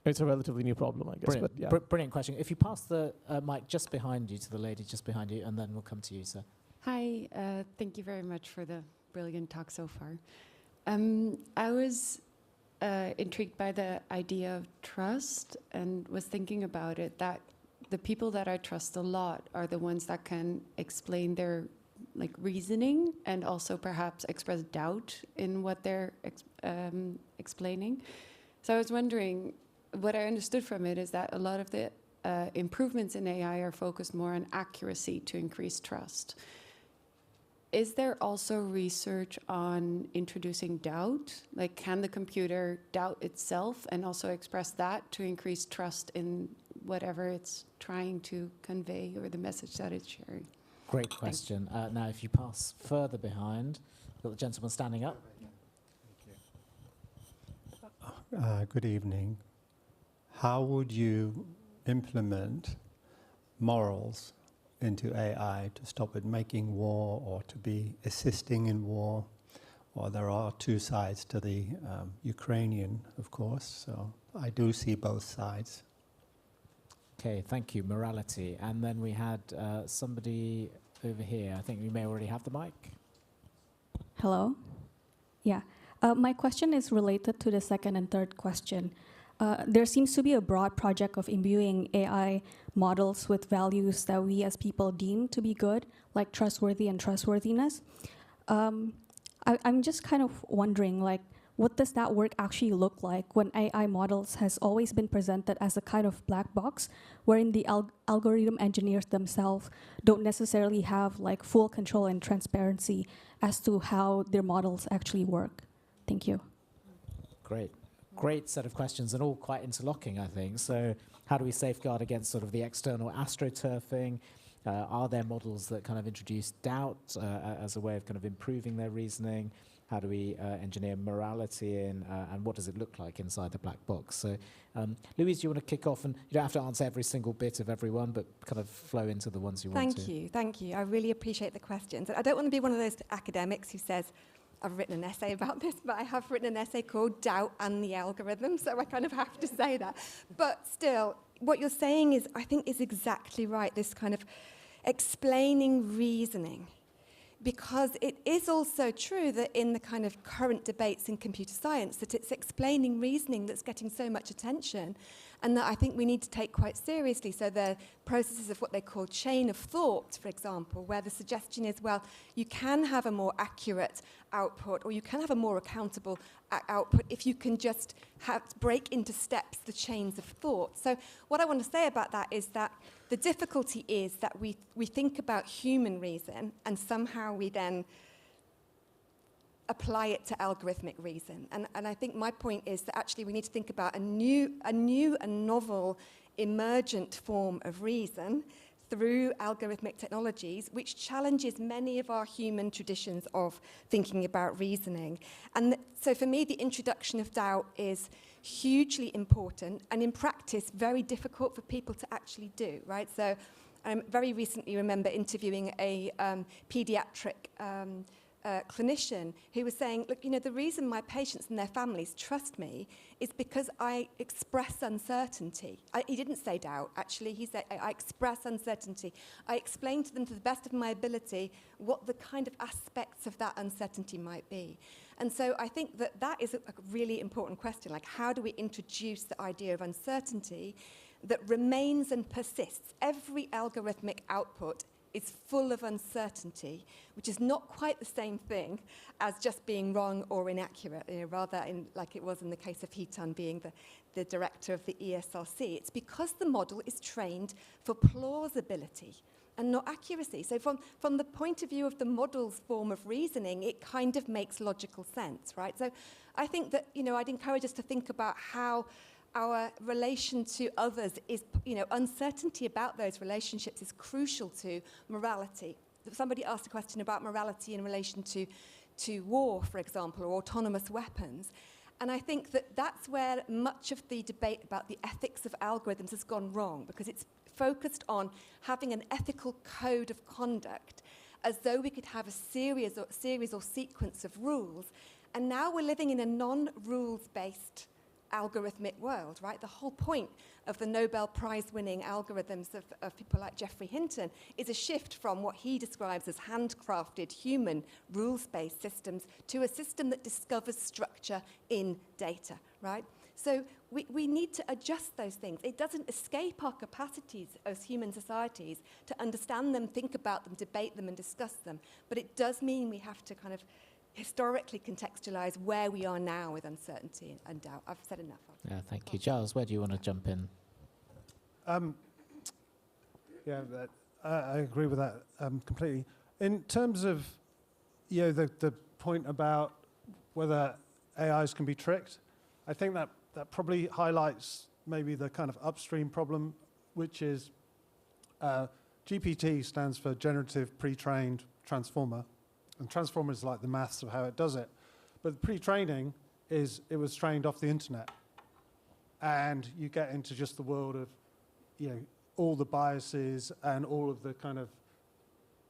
It's a relatively new problem, I guess. Brilliant, but yeah. Brilliant question. If you pass the mic just behind you to the lady just behind you, and then we'll come to you, sir. Hi, thank you very much for the brilliant talk so far. I was intrigued by the idea of trust and was thinking about it, that the people that I trust a lot are the ones that can explain their reasoning and also perhaps express doubt in what they're explaining. So I was wondering, what I understood from it is that a lot of the improvements in AI are focused more on accuracy to increase trust. Is there also research on introducing doubt? Like, can the computer doubt itself and also express that to increase trust in whatever it's trying to convey or the message that it's sharing? Great question. Now, if you pass further behind, got the gentleman standing up. Good evening. How would you implement morals into AI to stop it making war or to be assisting in war? Or there are 2 sides to the Ukrainian, of course, so I do see both sides. Okay, thank you. Morality. And then we had somebody over here. I think we may already have the mic. Hello? Yeah. My question is related to the second and third question. There seems to be a broad project of imbuing AI models with values that we as people deem to be good, like trustworthy and trustworthiness. I'm just kind of wondering, what does that work actually look like when AI models has always been presented as a kind of black box, wherein the algorithm engineers themselves don't necessarily have full control and transparency as to how their models actually work? Thank you. Great set of questions, and all quite interlocking, I think. So how do we safeguard against sort of the external astroturfing? Are there models that kind of introduce doubt as a way of kind of improving their reasoning? How do we engineer morality in, and what does it look like inside the black box? So, Louise, do you want to kick off? And you don't have to answer every single bit of every one, but kind of flow into the ones you want to. Thank you. I really appreciate the questions. I don't want to be one of those academics who says, I've written an essay about this, but I have written an essay called Doubt and the Algorithm, so I kind of have to say that. But still, what you're saying is, I think, is exactly right, this kind of explaining reasoning. Because it is also true that in the kind of current debates in computer science, that it's explaining reasoning that's getting so much attention, and that I think we need to take quite seriously. So there are processes of what they call chain of thought, for example, where the suggestion is, well, you can have a more accurate output, or you can have a more accountable output if you can just break into steps the chains of thought. So what I want to say about that is that the difficulty is that we think about human reason, and somehow we then apply it to algorithmic reason. And I think my point is that actually we need to think about a new and novel emergent form of reason through algorithmic technologies, which challenges many of our human traditions of thinking about reasoning. And so for me, the introduction of doubt is hugely important, and in practice, very difficult for people to actually do, right? So I very recently remember interviewing a pediatric clinician who was saying, look, the reason my patients and their families trust me is because I express uncertainty. He didn't say doubt, actually. He said, I express uncertainty. I explain to them to the best of my ability what the kind of aspects of that uncertainty might be. And so I think that is a really important question, like how do we introduce the idea of uncertainty that remains and persists? Every algorithmic output is full of uncertainty, which is not quite the same thing as just being wrong or inaccurate, rather like it was in the case of Heaton being the director of the ESRC. It's because the model is trained for plausibility and not accuracy. So from the point of view of the model's form of reasoning, it kind of makes logical sense, right? So I think that, I'd encourage us to think about how our relation to others is, uncertainty about those relationships is crucial to morality. Somebody asked a question about morality in relation to war, for example, or autonomous weapons. And I think that that's where much of the debate about the ethics of algorithms has gone wrong, because it's focused on having an ethical code of conduct as though we could have a series or sequence of rules. And now we're living in a non-rules-based algorithmic world, right? The whole point of the Nobel Prize-winning algorithms of people like Geoffrey Hinton is a shift from what he describes as handcrafted human rules-based systems to a system that discovers structure in data, right? So we need to adjust those things. It doesn't escape our capacities as human societies to understand them, think about them, debate them, and discuss them. But it does mean we have to kind of historically contextualize where we are now with uncertainty and doubt. I've said enough. Yeah, thank you. Giles, where do you want to jump in? I agree with that completely. In terms of the point about whether AIs can be tricked, I think that probably highlights maybe the kind of upstream problem, which is GPT stands for Generative Pre-trained Transformer. And transformer is like the maths of how it does it. But the pre-training is it was trained off the internet. And you get into just the world of, all the biases and all of the kind of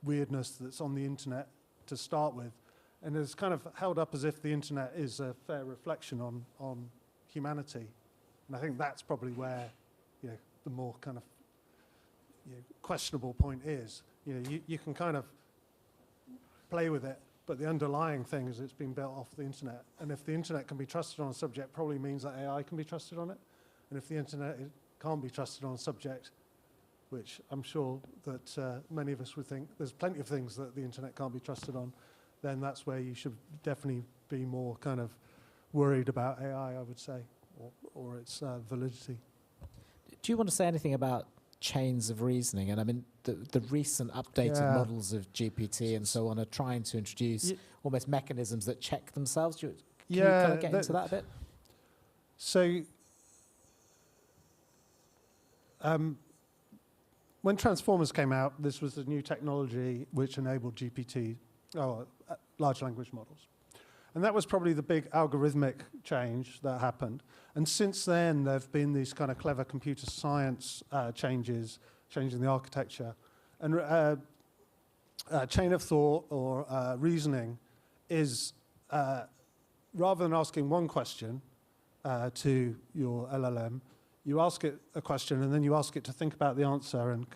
weirdness that's on the internet to start with. And it's kind of held up as if the internet is a fair reflection on humanity. And I think that's probably where, the more kind of questionable point is. You can kind of play with it, but the underlying thing is it's been built off the internet. And if the internet can be trusted on a subject, probably means that AI can be trusted on it. And if the internet can't be trusted on a subject, which I'm sure that many of us would think there's plenty of things that the internet can't be trusted on, then that's where you should definitely be more kind of worried about AI, I would say, or its validity. Do you want to say anything about chains of reasoning? And I mean, the recent updated models of GPT and so on are trying to introduce almost mechanisms that check themselves. Can you kind of get into that a bit? So, when Transformers came out, this was a new technology which enabled large language models. And that was probably the big algorithmic change that happened. And since then, there have been these kind of clever computer science changes, changing the architecture. And chain of thought or reasoning is, rather than asking one question to your LLM, you ask it a question and then you ask it to think about the answer and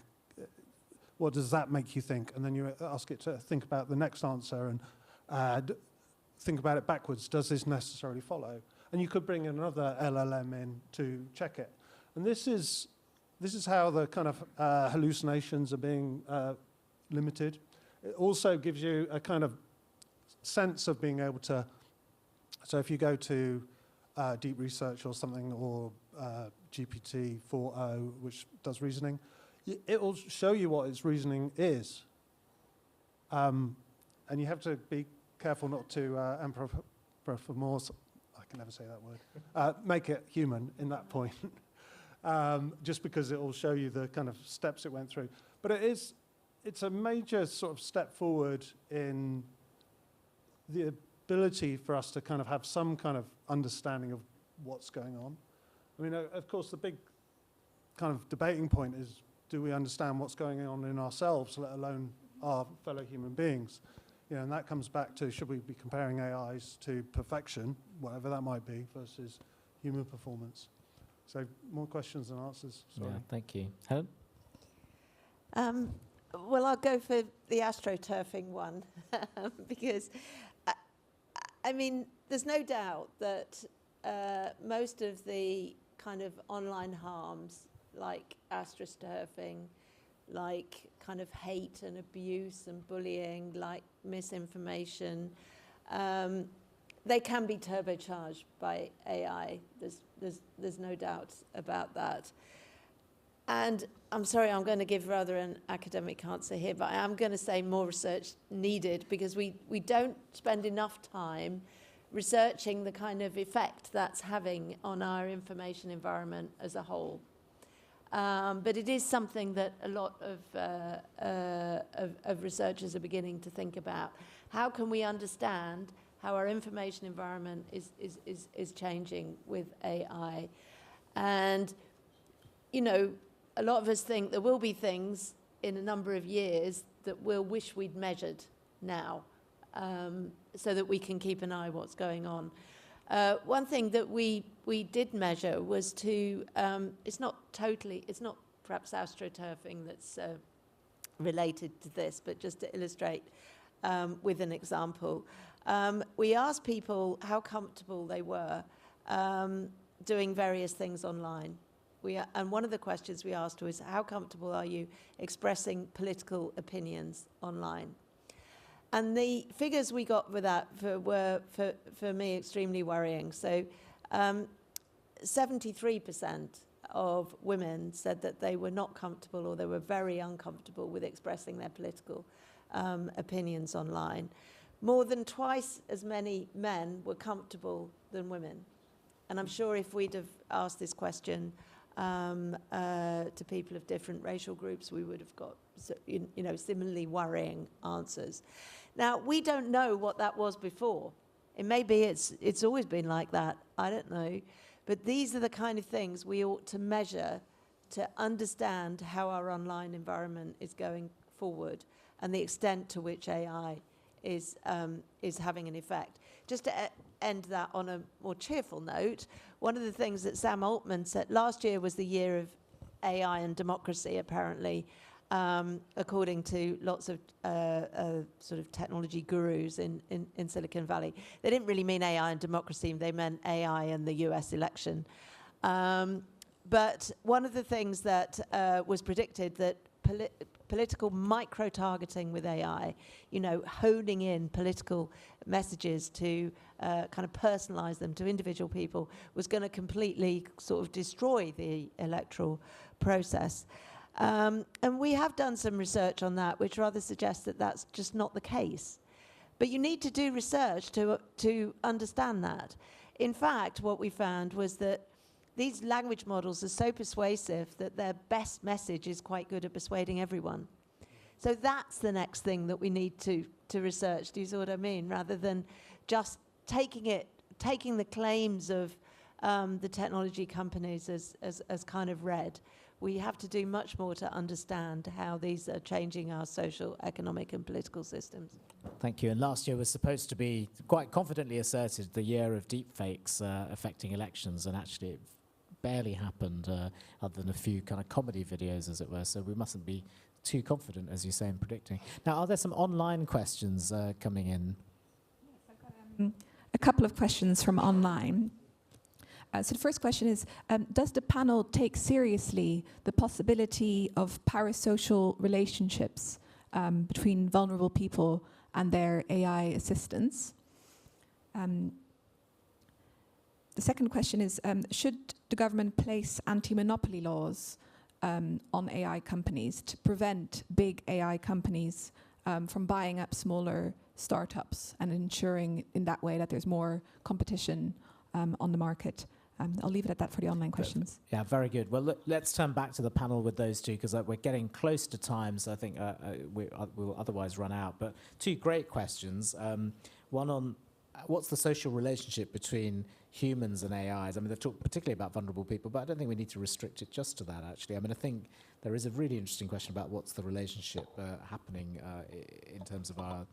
what does that make you think? And then you ask it to think about the next answer and think about it backwards. Does this necessarily follow? And you could bring another LLM in to check it. And this is how the kind of hallucinations are being limited. It also gives you a kind of sense of being able to, so if you go to deep research or something, or GPT 4.0, which does reasoning, it will show you what its reasoning is. And you have to be careful not to anthropomorphize, I can never say that word, make it human in that point, just because it will show you the kind of steps it went through. But it's a major sort of step forward in the ability for us to kind of have some kind of understanding of what's going on. I mean, of course, the big kind of debating point is, do we understand what's going on in ourselves, let alone our fellow human beings? You know, and that comes back to, should we be comparing AIs to perfection, whatever that might be, versus human performance? So more questions than answers. Sorry. Yeah, thank you. Helen? Well, I'll go for the astroturfing one because, I mean, there's no doubt that most of the kind of online harms, like astroturfing, like kind of hate and abuse and bullying, like misinformation, they can be turbocharged by AI. There's no doubt about that. And I'm sorry, I'm going to give rather an academic answer here, but I am going to say more research needed, because we don't spend enough time researching the kind of effect that's having on our information environment as a whole. But it is something that a lot of researchers are beginning to think about. How can we understand how our information environment is changing with AI? And, you know, a lot of us think there will be things in a number of years that we'll wish we'd measured now, so that we can keep an eye on what's going on. One thing that we did measure was to, it's not perhaps astroturfing that's related to this, but just to illustrate with an example. We asked people how comfortable they were doing various things online. And one of the questions we asked was, how comfortable are you expressing political opinions online? And the figures we got with that were, for me, extremely worrying. So 73% of women said that they were not comfortable, or they were very uncomfortable with expressing their political opinions online. More than twice as many men were comfortable than women. And I'm sure if we'd have asked this question to people of different racial groups, we would have got, you know, similarly worrying answers. Now, we don't know what that was before. It may be it's always been like that. I don't know. But these are the kind of things we ought to measure to understand how our online environment is going forward and the extent to which AI is having an effect. Just to end that on a more cheerful note, one of the things that Sam Altman said, last year was the year of AI and democracy, apparently, according to lots of sort of technology gurus in Silicon Valley. They didn't really mean AI and democracy, they meant AI and the US election. But one of the things that was predicted, that political micro-targeting with AI, you know, honing in political messages to kind of personalize them to individual people, was going to completely sort of destroy the electoral process. And we have done some research on that, which rather suggests that that's just not the case. But you need to do research to understand that. In fact, what we found was that these language models are so persuasive that their best message is quite good at persuading everyone. So that's the next thing that we need to research. Do you see what I mean? Rather than just taking the claims of the technology companies as kind of read. We have to do much more to understand how these are changing our social, economic, and political systems. Thank you. And last year was supposed to be quite confidently asserted the year of deepfakes affecting elections, and actually it barely happened other than a few kind of comedy videos, as it were. So we mustn't be too confident, as you say, in predicting. Now, are there some online questions coming in? Yes, I've got a couple of questions from online. So the first question is, does the panel take seriously the possibility of parasocial relationships between vulnerable people and their AI assistants? The second question is, should the government place anti-monopoly laws on AI companies to prevent big AI companies from buying up smaller startups and ensuring in that way that there's more competition on the market? I'll leave it at that for the online questions. Yeah, very good. Well, let's turn back to the panel with those two, because we're getting close to time, so I think we'll otherwise run out. But two great questions. One on what's the social relationship between humans and AIs? I mean, they've talked particularly about vulnerable people, but I don't think we need to restrict it just to that, actually. I mean, I think there is a really interesting question about what's the relationship happening in terms of our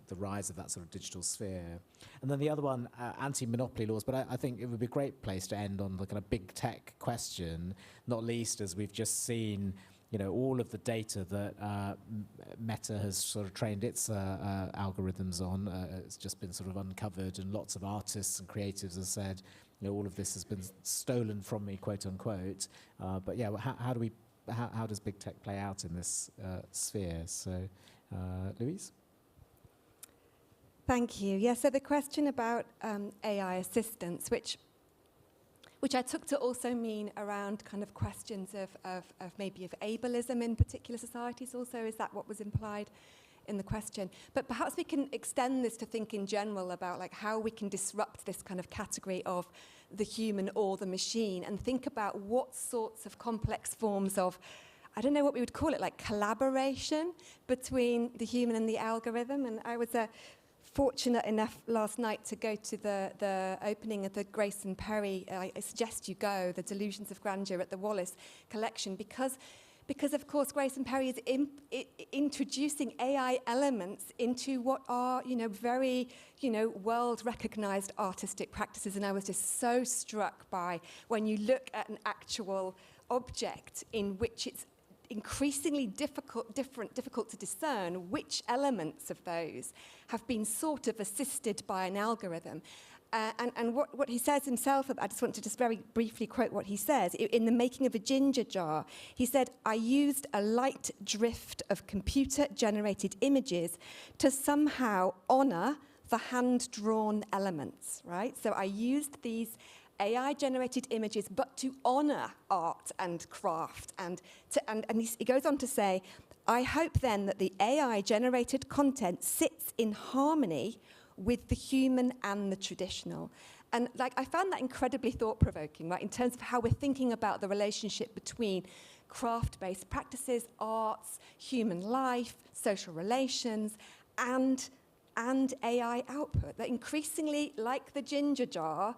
the rise of that sort of digital sphere. And then the other one, anti-monopoly laws, but I think it would be a great place to end on the kind of big tech question, not least as we've just seen, you know, all of the data that Meta has sort of trained its algorithms on. It's just been sort of uncovered, and lots of artists and creatives have said, you know, all of this has been stolen from me, quote unquote. But yeah, how does big tech play out in this sphere? So, Louise? Thank you. Yeah, so the question about AI assistance, which I took to also mean around kind of questions of maybe of ableism in particular societies also. Is that what was implied in the question? But perhaps we can extend this to think in general about like how we can disrupt this kind of category of the human or the machine, and think about what sorts of complex forms of, I don't know what we would call it, like collaboration between the human and the algorithm. And I was fortunate enough last night to go to the opening of the Grace and Perry, I suggest you go, the Delusions of Grandeur at the Wallace collection, because of course Grace and Perry is introducing AI elements into what are, you know, very, you know, world-recognized artistic practices. And I was just so struck by when you look at an actual object in which it's increasingly difficult to discern which elements of those have been sort of assisted by an algorithm. And what he says himself, I just want to just very briefly quote what he says. In The Making of a Ginger Jar, he said, "I used a light drift of computer-generated images to somehow honor the hand-drawn elements," right? So I used these AI-generated images, but to honor art and craft. And he goes on to say, "I hope then that the AI-generated content sits in harmony with the human and the traditional." And like, I found that incredibly thought-provoking, right, in terms of how we're thinking about the relationship between craft-based practices, arts, human life, social relations, and AI output. That increasingly, like the ginger jar,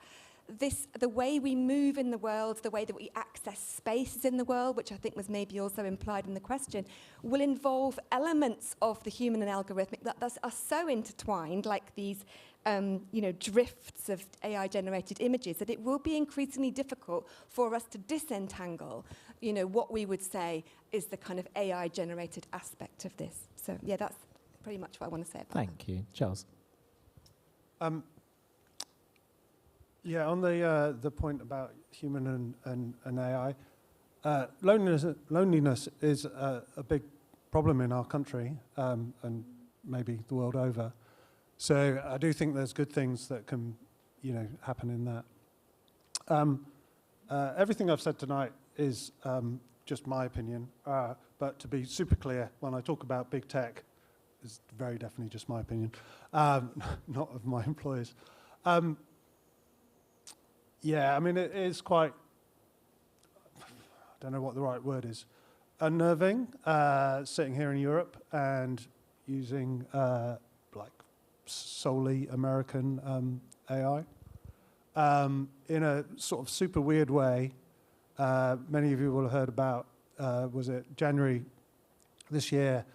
the way we move in the world, the way that we access spaces in the world, which I think was maybe also implied in the question, will involve elements of the human and algorithmic that are so intertwined, like these drifts of AI-generated images, that it will be increasingly difficult for us to disentangle, what we would say is the kind of AI-generated aspect of this. So, yeah, that's pretty much what I want to say about that. Thank you. Giles? Yeah, on the point about human and AI, loneliness is a big problem in our country and maybe the world over. So I do think there's good things that can, happen in that. Everything I've said tonight is just my opinion, but to be super clear, when I talk about big tech, it's very definitely just my opinion, not of my employers. Yeah, I mean, it is quite, I don't know what the right word is, unnerving, sitting here in Europe and using like solely American AI. In a sort of super weird way, many of you will have heard about, was it January this year,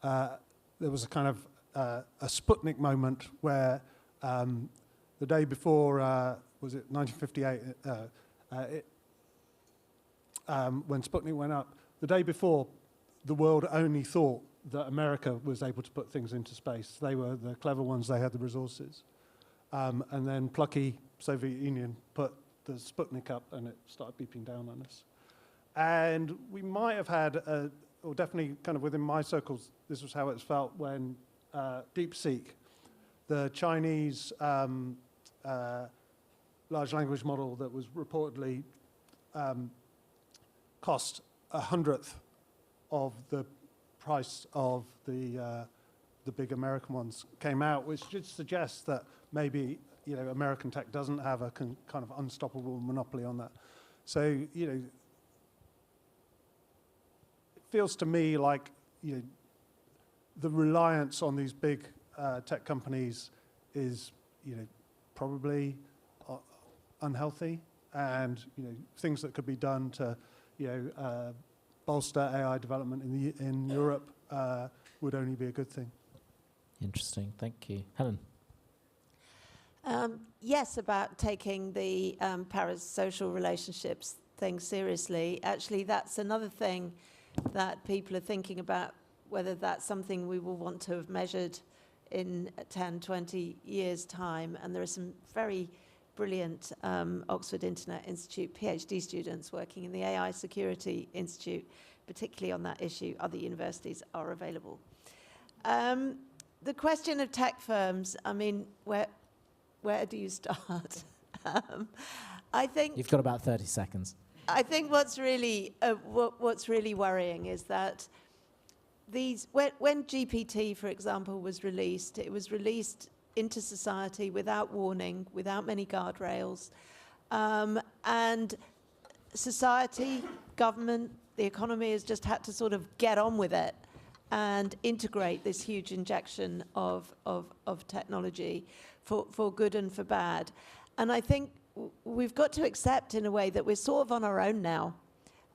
there was a kind of a Sputnik moment where the day before, was it 1958, when Sputnik went up, the day before, the world only thought that America was able to put things into space. They were the clever ones, they had the resources. And then plucky Soviet Union put the Sputnik up and it started beeping down on us. And we might have had, or definitely kind of within my circles, this was how it felt when DeepSeek, the Chinese large language model that was reportedly cost 1/100th of the price of the big American ones came out, which should suggest that maybe American tech doesn't have a kind of unstoppable monopoly on that. So it feels to me like the reliance on these big tech companies is probably unhealthy, and things that could be done to bolster AI development in Europe would only be a good thing. Interesting, thank you. Helen? Yes, about taking the parasocial relationships thing seriously. Actually, that's another thing that people are thinking about, whether that's something we will want to have measured in 10, 20 years' time. And there are some very brilliant Oxford Internet Institute PhD students working in the AI Security Institute, particularly on that issue. Other universities are available. The question of tech firms, I mean, where do you start? I think You've got about 30 seconds. I think what's really worrying is that when GPT, for example, was released, it was released into society without warning, without many guardrails, and society, government, the economy has just had to sort of get on with it and integrate this huge injection of technology for good and for bad. And I think we've got to accept in a way that we're sort of on our own now.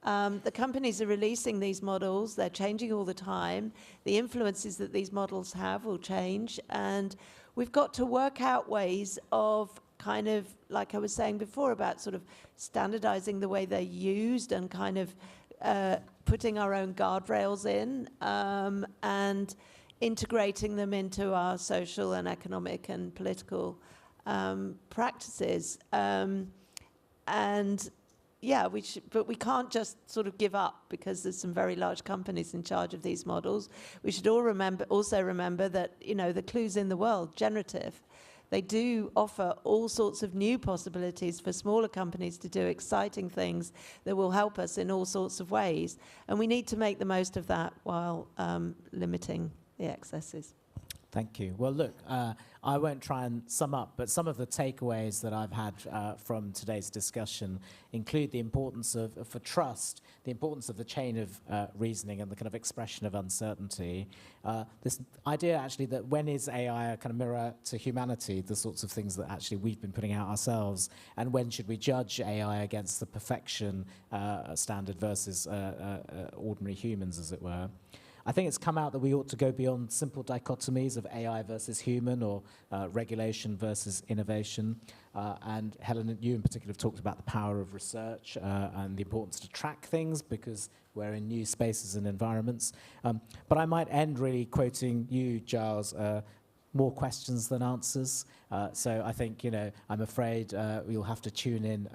The companies are releasing these models, they're changing all the time. The influences that these models have will change, and we've got to work out ways of kind of, like I was saying before, about sort of standardizing the way they're used and kind of putting our own guardrails in and integrating them into our social and economic and political practices. And yeah, but we can't just sort of give up because there's some very large companies in charge of these models. We should also remember that, the clues in the world, generative, they do offer all sorts of new possibilities for smaller companies to do exciting things that will help us in all sorts of ways. And we need to make the most of that while limiting the excesses. Thank you. Well, look, I won't try and sum up, but some of the takeaways that I've had from today's discussion include the importance for trust, the importance of the chain of reasoning and the kind of expression of uncertainty. This idea, actually, that when is AI a kind of mirror to humanity, the sorts of things that actually we've been putting out ourselves, and when should we judge AI against the perfection standard versus ordinary humans, as it were. I think it's come out that we ought to go beyond simple dichotomies of AI versus human or regulation versus innovation. And Helen, you in particular have talked about the power of research and the importance to track things because we're in new spaces and environments. But I might end really quoting you, Giles, more questions than answers. So I think, I'm afraid you'll have to tune in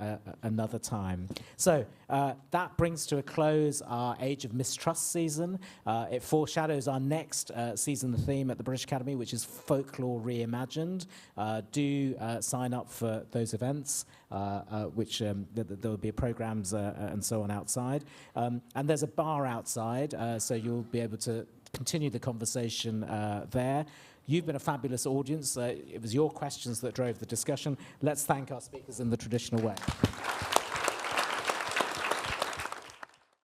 another time. So that brings to a close our Age of Mistrust season. It foreshadows our next season theme at the British Academy, which is Folklore Reimagined. Do sign up for those events, which there will be programs and so on outside. And there's a bar outside, so you'll be able to continue the conversation there. You've been a fabulous audience. It was your questions that drove the discussion. Let's thank our speakers in the traditional way.